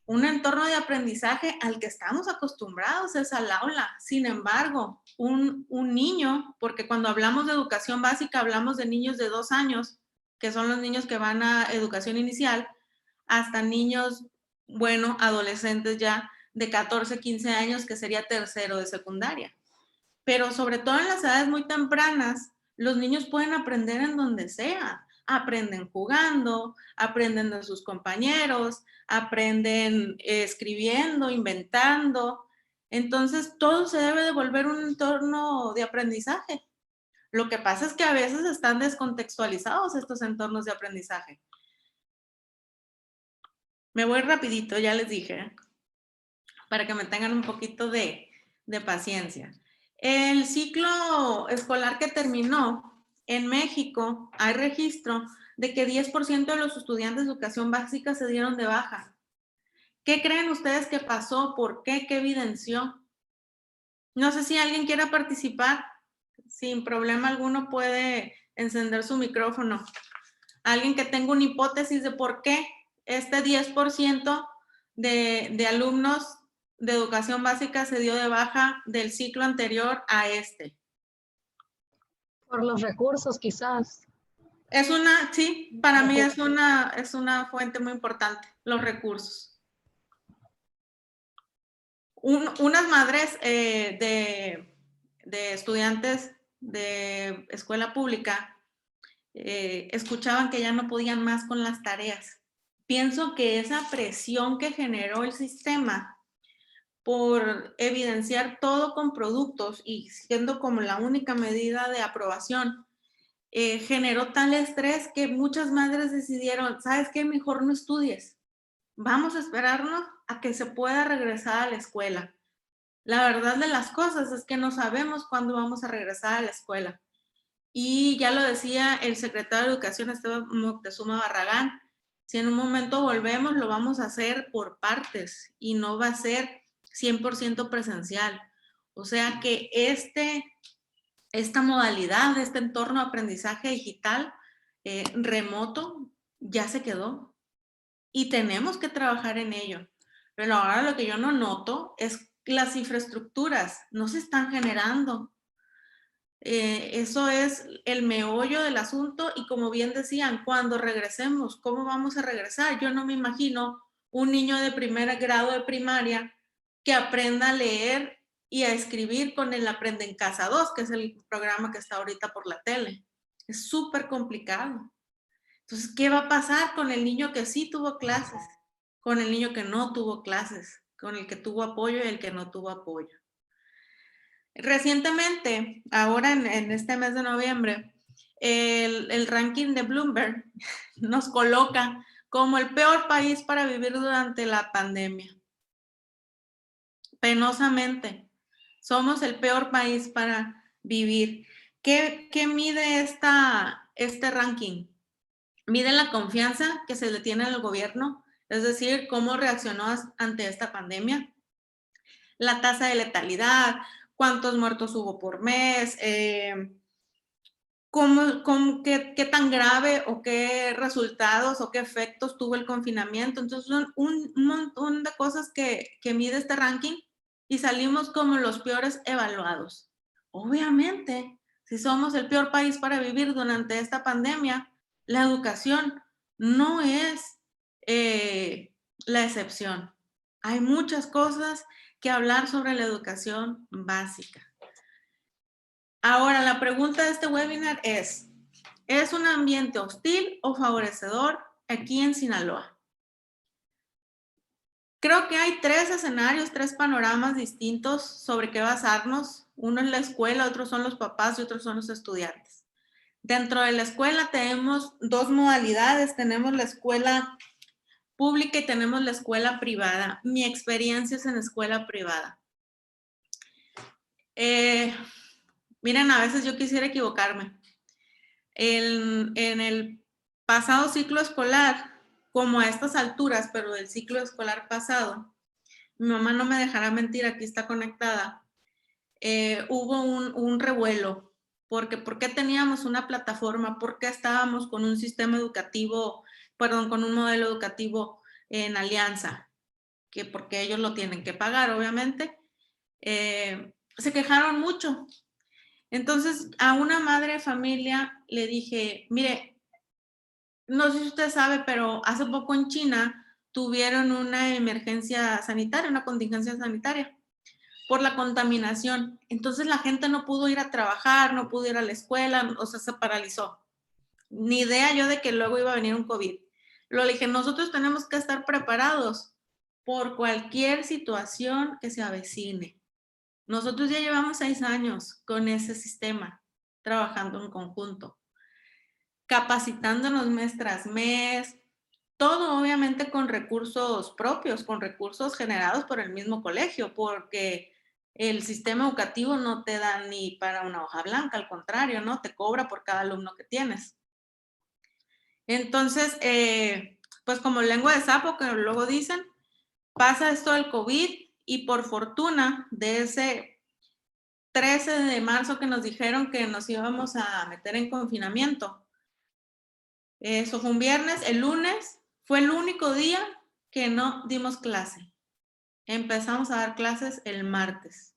un entorno de aprendizaje al que estamos acostumbrados es al aula. Sin embargo, un niño, porque cuando hablamos de educación básica hablamos de niños de 2 años, que son los niños que van a educación inicial, hasta niños, bueno, adolescentes ya de 14, 15 años, que sería tercero de secundaria. Pero sobre todo en las edades muy tempranas, los niños pueden aprender en donde sea. Aprenden jugando, aprenden de sus compañeros, aprenden escribiendo, inventando. Entonces, todo se debe de volver un entorno de aprendizaje. Lo que pasa es que a veces están descontextualizados estos entornos de aprendizaje. Me voy rapidito, ya les dije, para que me tengan un poquito de paciencia. El ciclo escolar que terminó en México, hay registro de que 10% de los estudiantes de educación básica se dieron de baja. ¿Qué creen ustedes que pasó? ¿Por qué? ¿Qué evidenció? No sé si alguien quiera participar. Sin problema alguno puede encender su micrófono. Alguien que tenga una hipótesis de por qué este 10% de alumnos de educación básica se dio de baja del ciclo anterior a este. Por los recursos, quizás. Sí, para mí es una fuente muy importante, los recursos. Unas madres de estudiantes de escuela pública escuchaban que ya no podían más con las tareas. Pienso que esa presión que generó el sistema por evidenciar todo con productos y siendo como la única medida de aprobación, generó tal estrés que muchas madres decidieron, ¿sabes qué? Mejor no estudies. Vamos a esperarnos a que se pueda regresar a la escuela. La verdad de las cosas es que no sabemos cuándo vamos a regresar a la escuela. Y ya lo decía el secretario de Educación, Esteban Moctezuma Barragán, si en un momento volvemos, lo vamos a hacer por partes y no va a ser 100% presencial. O sea que esta modalidad, este entorno de aprendizaje digital remoto ya se quedó y tenemos que trabajar en ello. Pero ahora lo que yo no noto es las infraestructuras, no se están generando. Eso es el meollo del asunto y como bien decían, cuando regresemos, ¿cómo vamos a regresar? Yo no me imagino un niño de primer grado de primaria que aprenda a leer y a escribir con el Aprende en Casa 2, que es el programa que está ahorita por la tele. Es súper complicado. Entonces, ¿qué va a pasar con el niño que sí tuvo clases? Con el niño que no tuvo clases, con el que tuvo apoyo y el que no tuvo apoyo. Recientemente, ahora en este mes de noviembre, el ranking de Bloomberg nos coloca como el peor país para vivir durante la pandemia. Penosamente, somos el peor país para vivir. ¿Qué mide este ranking? Mide la confianza que se le tiene al gobierno, es decir, cómo reaccionó ante esta pandemia, la tasa de letalidad, cuántos muertos hubo por mes, qué tan grave o qué resultados o qué efectos tuvo el confinamiento. Entonces son un montón de cosas que mide este ranking y salimos como los peores evaluados. Obviamente, si somos el peor país para vivir durante esta pandemia, la educación no es la excepción. Hay muchas cosas que hablar sobre la educación básica. Ahora, la pregunta de este webinar ¿es un ambiente hostil o favorecedor aquí en Sinaloa? Creo que hay 3 escenarios, 3 panoramas distintos sobre qué basarnos. Uno es la escuela, otros son los papás y otros son los estudiantes. Dentro de la escuela tenemos 2 modalidades. Tenemos la escuela pública y tenemos la escuela privada. Mi experiencia es en escuela privada. Miren, a veces yo quisiera equivocarme. En el pasado ciclo escolar, como a estas alturas, pero del ciclo escolar pasado, mi mamá no me dejará mentir, aquí está conectada, hubo un revuelo, porque ¿por qué teníamos una plataforma? ¿Por qué estábamos con un sistema educativo, con un modelo educativo en alianza? Que porque ellos lo tienen que pagar, obviamente. Se quejaron mucho. Entonces, a una madre de familia le dije, mire, no sé si usted sabe, pero hace poco en China tuvieron una emergencia sanitaria, una contingencia sanitaria por la contaminación. Entonces la gente no pudo ir a trabajar, no pudo ir a la escuela, o sea, se paralizó. Ni idea yo de que luego iba a venir un COVID. Lo dije, nosotros tenemos que estar preparados por cualquier situación que se avecine. Nosotros ya llevamos 6 años con ese sistema, trabajando en conjunto, capacitándonos mes tras mes, todo obviamente con recursos propios, con recursos generados por el mismo colegio, porque el sistema educativo no te da ni para una hoja blanca, al contrario, ¿no? Te cobra por cada alumno que tienes. Entonces, pues como lengua de sapo, que luego dicen, pasa esto del COVID y por fortuna de ese 13 de marzo que nos dijeron que nos íbamos a meter en confinamiento. Eso fue un viernes. El lunes fue el único día que no dimos clase. Empezamos a dar clases el martes,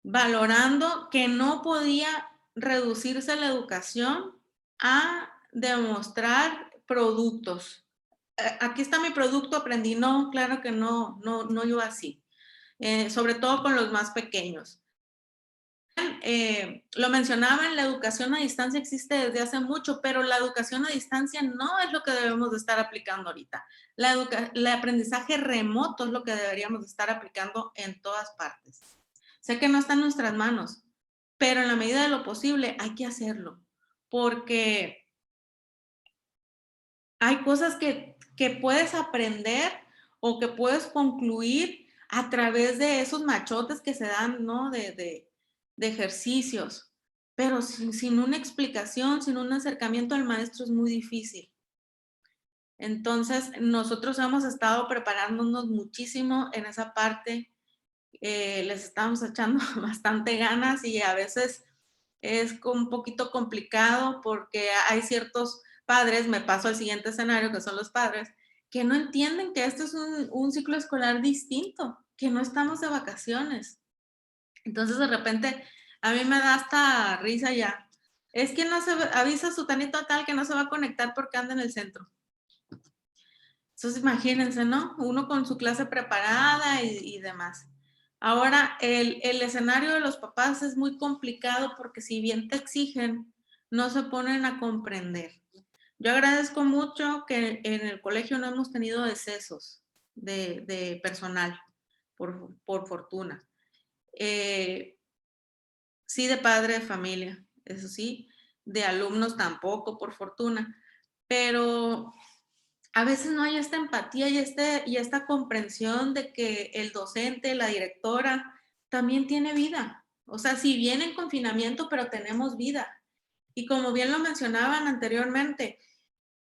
valorando que no podía reducirse la educación a demostrar productos. Aquí está mi producto, aprendí. No, claro que no iba así. Sobre todo con los más pequeños. Lo mencionaban, la educación a distancia existe desde hace mucho, pero la educación a distancia no es lo que debemos de estar aplicando ahorita. El aprendizaje remoto es lo que deberíamos de estar aplicando en todas partes. Sé que no está en nuestras manos, pero en la medida de lo posible hay que hacerlo, porque hay cosas que puedes aprender o que puedes concluir a través de esos machotes que se dan, ¿no? De ejercicios, pero sin una explicación, sin un acercamiento al maestro es muy difícil. Entonces, nosotros hemos estado preparándonos muchísimo en esa parte, les estamos echando bastante ganas y a veces es un poquito complicado porque hay ciertos padres, me paso al siguiente escenario, que son los padres, que no entienden que esto es un ciclo escolar distinto, que no estamos de vacaciones. Entonces, de repente, a mí me da hasta risa ya. Es que no se avisa a sutanito tal que no se va a conectar porque anda en el centro. Entonces, imagínense, ¿no? Uno con su clase preparada y demás. Ahora, el escenario de los papás es muy complicado porque si bien te exigen, no se ponen a comprender. Yo agradezco mucho que en el colegio no hemos tenido decesos de personal, por fortuna. Sí, de padre de familia, eso sí, de alumnos tampoco, por fortuna, pero a veces no hay esta empatía y esta comprensión de que el docente, la directora, también tiene vida. O sea, si viene en confinamiento, pero tenemos vida. Y como bien lo mencionaban anteriormente,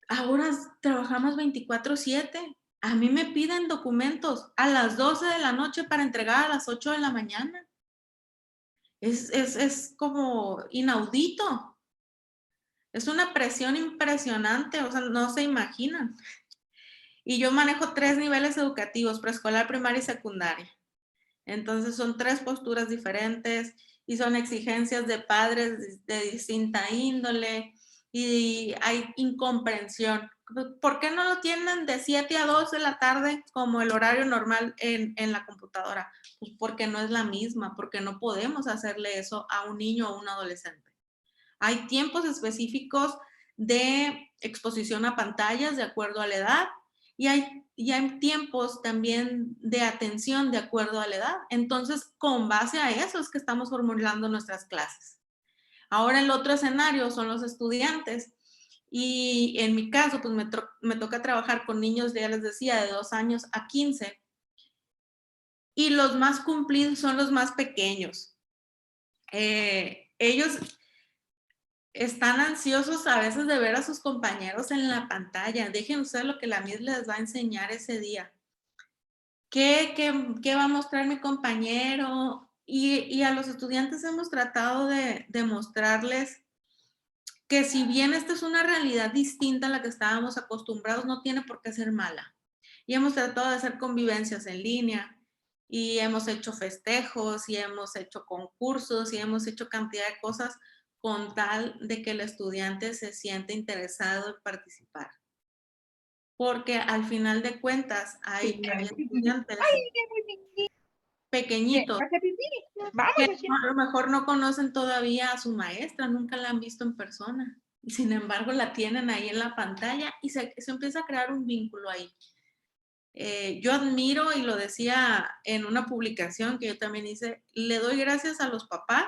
ahora trabajamos 24/7. A mí me piden documentos a las 12 de la noche para entregar a las 8 de la mañana. Es como inaudito. Es una presión impresionante, o sea, no se imaginan. Y yo manejo 3 niveles educativos, preescolar, primaria y secundaria. Entonces son 3 posturas diferentes y son exigencias de padres de distinta índole y hay incomprensión. ¿Por qué no lo tienen de 7 a 2 de la tarde como el horario normal en la computadora? Pues porque no es la misma, porque no podemos hacerle eso a un niño o un adolescente. Hay tiempos específicos de exposición a pantallas de acuerdo a la edad y hay tiempos también de atención de acuerdo a la edad. Entonces, con base a eso es que estamos formulando nuestras clases. Ahora el otro escenario son los estudiantes y en mi caso, pues me toca trabajar con niños, ya les decía, de 2 años a 15 y los más cumplidos son los más pequeños. Ellos están ansiosos a veces de ver a sus compañeros en la pantalla. Dejen ustedes lo que la MIS les va a enseñar ese día. ¿Qué va a mostrar mi compañero? Y a los estudiantes hemos tratado de mostrarles que si bien esta es una realidad distinta a la que estábamos acostumbrados, no tiene por qué ser mala. Y hemos tratado de hacer convivencias en línea, y hemos hecho festejos, y hemos hecho concursos, y hemos hecho cantidad de cosas con tal de que el estudiante se siente interesado en participar. Porque al final de cuentas hay estudiantes pequeñitos que a lo mejor no conocen todavía a su maestra, nunca la han visto en persona. Y sin embargo la tienen ahí en la pantalla y se empieza a crear un vínculo ahí. Yo admiro, y lo decía en una publicación que yo también hice, le doy gracias a los papás,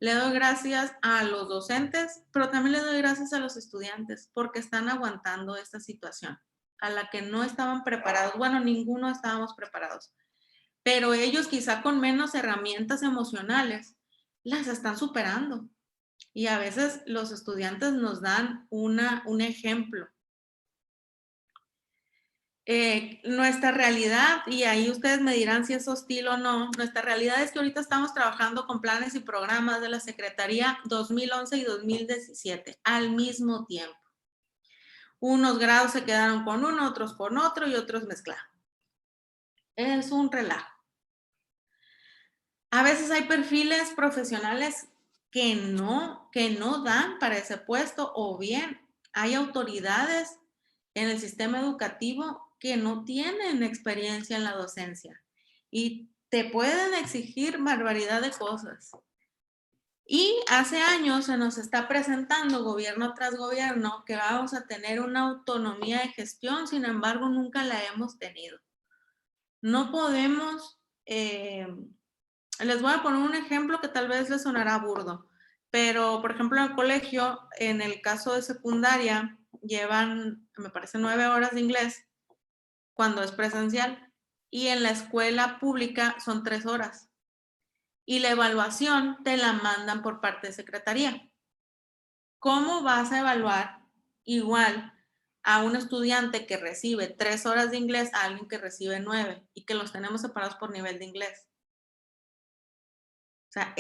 le doy gracias a los docentes, pero también le doy gracias a los estudiantes porque están aguantando esta situación a la que no estaban preparados. Bueno, ninguno estábamos preparados, pero ellos quizá con menos herramientas emocionales las están superando. Y a veces los estudiantes nos dan un ejemplo. Nuestra realidad, y ahí ustedes me dirán si es hostil o no, nuestra realidad es que ahorita estamos trabajando con planes y programas de la Secretaría 2011 y 2017 al mismo tiempo. Unos grados se quedaron con uno, otros con otro y otros mezclados. Es un relajo. A veces hay perfiles profesionales que no dan para ese puesto, o bien hay autoridades en el sistema educativo que no tienen experiencia en la docencia y te pueden exigir barbaridad de cosas. Y hace años se nos está presentando gobierno tras gobierno que vamos a tener una autonomía de gestión, sin embargo nunca la hemos tenido. No podemos, les voy a poner un ejemplo que tal vez les sonará burdo, pero por ejemplo en el colegio, en el caso de secundaria, llevan, me parece, 9 horas de inglés cuando es presencial, y en la escuela pública son 3 horas. Y la evaluación te la mandan por parte de secretaría. ¿Cómo vas a evaluar igual a un estudiante que recibe 3 horas de inglés a alguien que recibe 9 y que los tenemos separados por nivel de inglés? O sea,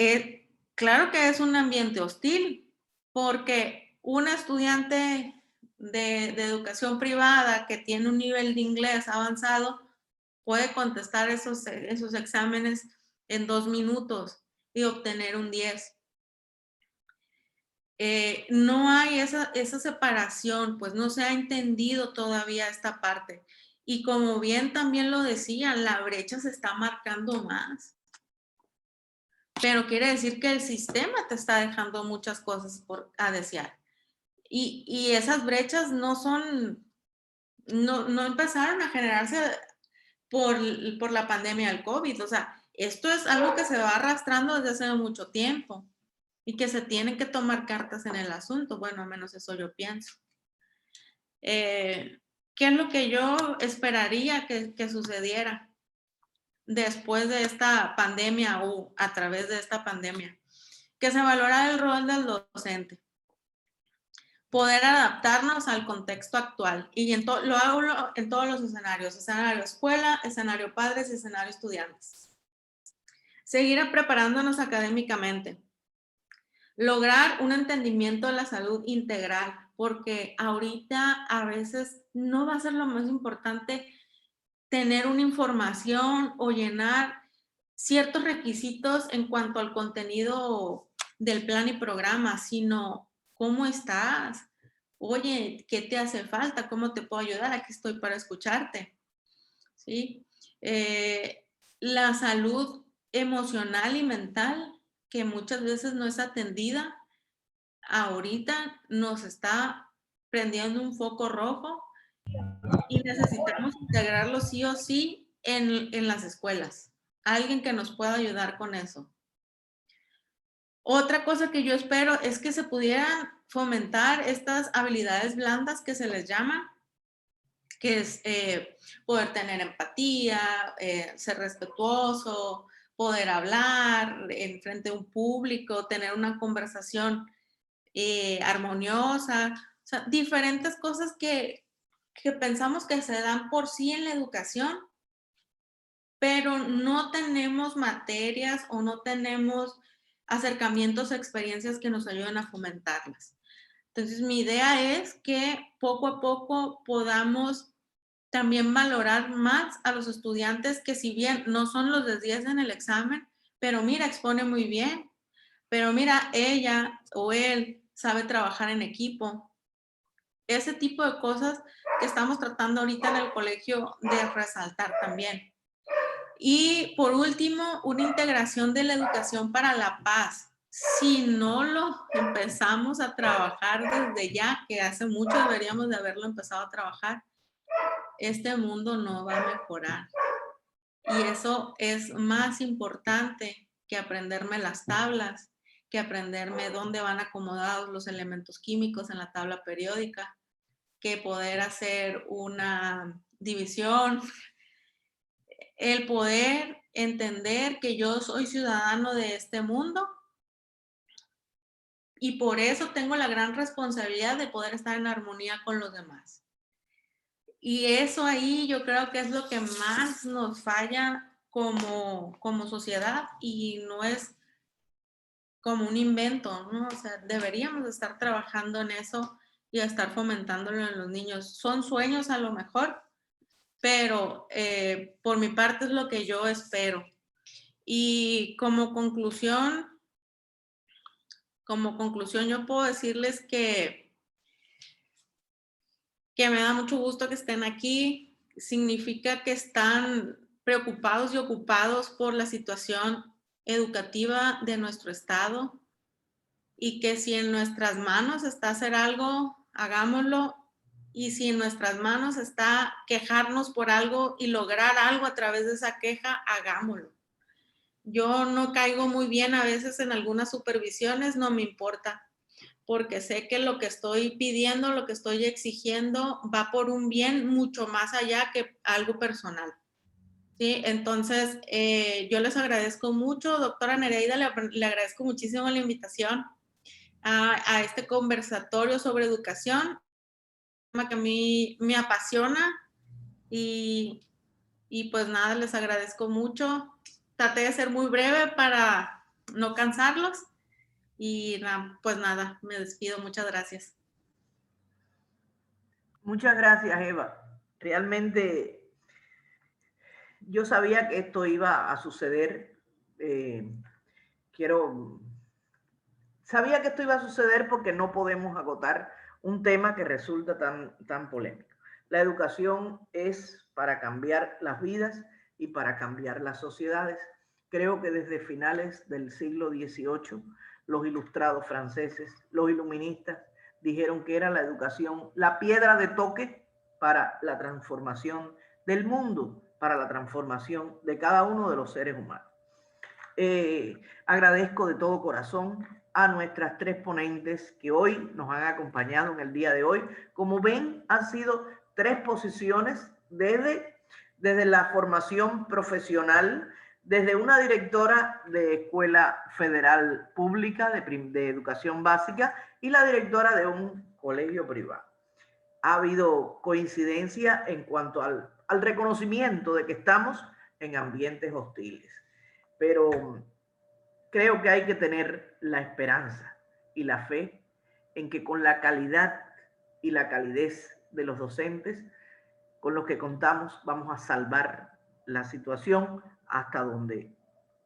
claro que es un ambiente hostil, porque un estudiante de educación privada que tiene un nivel de inglés avanzado puede contestar esos exámenes en 2 minutos y obtener un 10. No hay esa separación, pues no se ha entendido todavía esta parte. Y como bien también lo decía, la brecha se está marcando más. Pero quiere decir que el sistema te está dejando muchas cosas a desear. Y esas brechas no empezaron a generarse por la pandemia del COVID. O sea, esto es algo que se va arrastrando desde hace mucho tiempo y que se tienen que tomar cartas en el asunto. Bueno, al menos eso yo pienso. ¿Qué es lo que yo esperaría que sucediera después de esta pandemia o a través de esta pandemia? Que se valorara el rol del docente. Poder adaptarnos al contexto actual. Y lo hago en todos los escenarios. Escenario escuela, escenario padres y escenario estudiantes. Seguir preparándonos académicamente. Lograr un entendimiento de la salud integral, porque ahorita a veces no va a ser lo más importante tener una información o llenar ciertos requisitos en cuanto al contenido del plan y programa, sino cómo estás. Oye, ¿qué te hace falta? ¿Cómo te puedo ayudar? Aquí estoy para escucharte. ¿Sí? La salud emocional y mental, que muchas veces no es atendida, ahorita nos está prendiendo un foco rojo y necesitamos integrarlo sí o sí en las escuelas. Alguien que nos pueda ayudar con eso. Otra cosa que yo espero es que se pudieran fomentar estas habilidades blandas que se les llaman, que es poder tener empatía, ser respetuoso, poder hablar en frente a un público, tener una conversación armoniosa, o sea, diferentes cosas que pensamos que se dan por sí en la educación, pero no tenemos materias o no tenemos acercamientos o experiencias que nos ayuden a fomentarlas. Entonces, mi idea es que poco a poco podamos también valorar más a los estudiantes que, si bien no son los de 10 en el examen, pero mira, expone muy bien, pero mira, ella o él sabe trabajar en equipo. Ese tipo de cosas que estamos tratando ahorita en el colegio de resaltar también. Y por último, una integración de la educación para la paz. Si no lo empezamos a trabajar desde ya, que hace mucho deberíamos de haberlo empezado a trabajar, este mundo no va a mejorar. Y eso es más importante que aprenderme las tablas, que aprenderme dónde van acomodados los elementos químicos en la tabla periódica, que poder hacer una división, el poder entender que yo soy ciudadano de este mundo y por eso tengo la gran responsabilidad de poder estar en armonía con los demás. Y eso ahí yo creo que es lo que más nos falla como sociedad, y no es como un invento, ¿no? O sea, deberíamos estar trabajando en eso y estar fomentándolo en los niños. Son sueños a lo mejor, pero por mi parte es lo que yo espero. Y como conclusión yo puedo decirles que me da mucho gusto que estén aquí. Significa que están preocupados y ocupados por la situación educativa de nuestro estado, y que si en nuestras manos está hacer algo, hagámoslo, y si en nuestras manos está quejarnos por algo y lograr algo a través de esa queja, hagámoslo. Yo no caigo muy bien a veces en algunas supervisiones, no me importa, porque sé que lo que estoy pidiendo, lo que estoy exigiendo va por un bien mucho más allá que algo personal. ¿Sí? Entonces, yo les agradezco mucho, doctora Nereida, le agradezco muchísimo la invitación a este conversatorio sobre educación, un tema que a mí me apasiona, y pues nada, les agradezco mucho. Traté de ser muy breve para no cansarlos. Y pues nada, me despido. Muchas gracias. Muchas gracias, Eva. Realmente yo sabía que esto iba a suceder. Sabía que esto iba a suceder porque no podemos agotar un tema que resulta tan polémico. La educación es para cambiar las vidas y para cambiar las sociedades. Creo que desde finales del siglo XVIII, los ilustrados franceses, los iluministas, dijeron que era la educación la piedra de toque para la transformación del mundo, para la transformación de cada uno de los seres humanos. Agradezco de todo corazón a nuestras 3 ponentes que hoy nos han acompañado en el día de hoy. Como ven, han sido 3 posiciones desde la formación profesional, desde una directora de Escuela Federal Pública de Educación Básica y la directora de un colegio privado. Ha habido coincidencia en cuanto al reconocimiento de que estamos en ambientes hostiles, pero creo que hay que tener la esperanza y la fe en que con la calidad y la calidez de los docentes con los que contamos vamos a salvar la situación hasta donde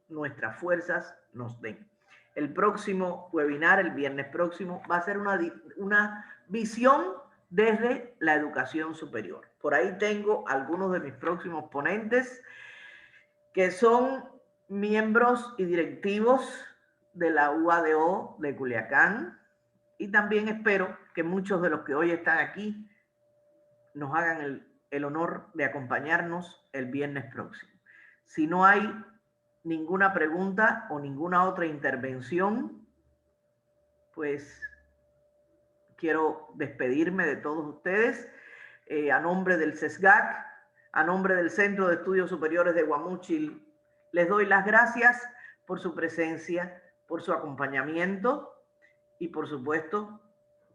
nuestras fuerzas nos den. El próximo webinar, el viernes próximo, va a ser una visión desde la educación superior. Por ahí tengo algunos de mis próximos ponentes que son miembros y directivos de la UADO de Culiacán, y también espero que muchos de los que hoy están aquí nos hagan el honor de acompañarnos el viernes próximo. Si no hay ninguna pregunta o ninguna otra intervención, pues quiero despedirme de todos ustedes a nombre del CESGAC, a nombre del Centro de Estudios Superiores de Guamúchil. Les doy las gracias por su presencia, por su acompañamiento y, por supuesto,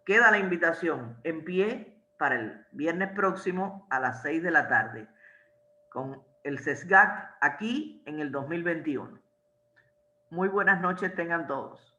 queda la invitación en pie para el viernes próximo a las 6 de la tarde con el CESGAC aquí en el 2021. Muy buenas noches tengan todos.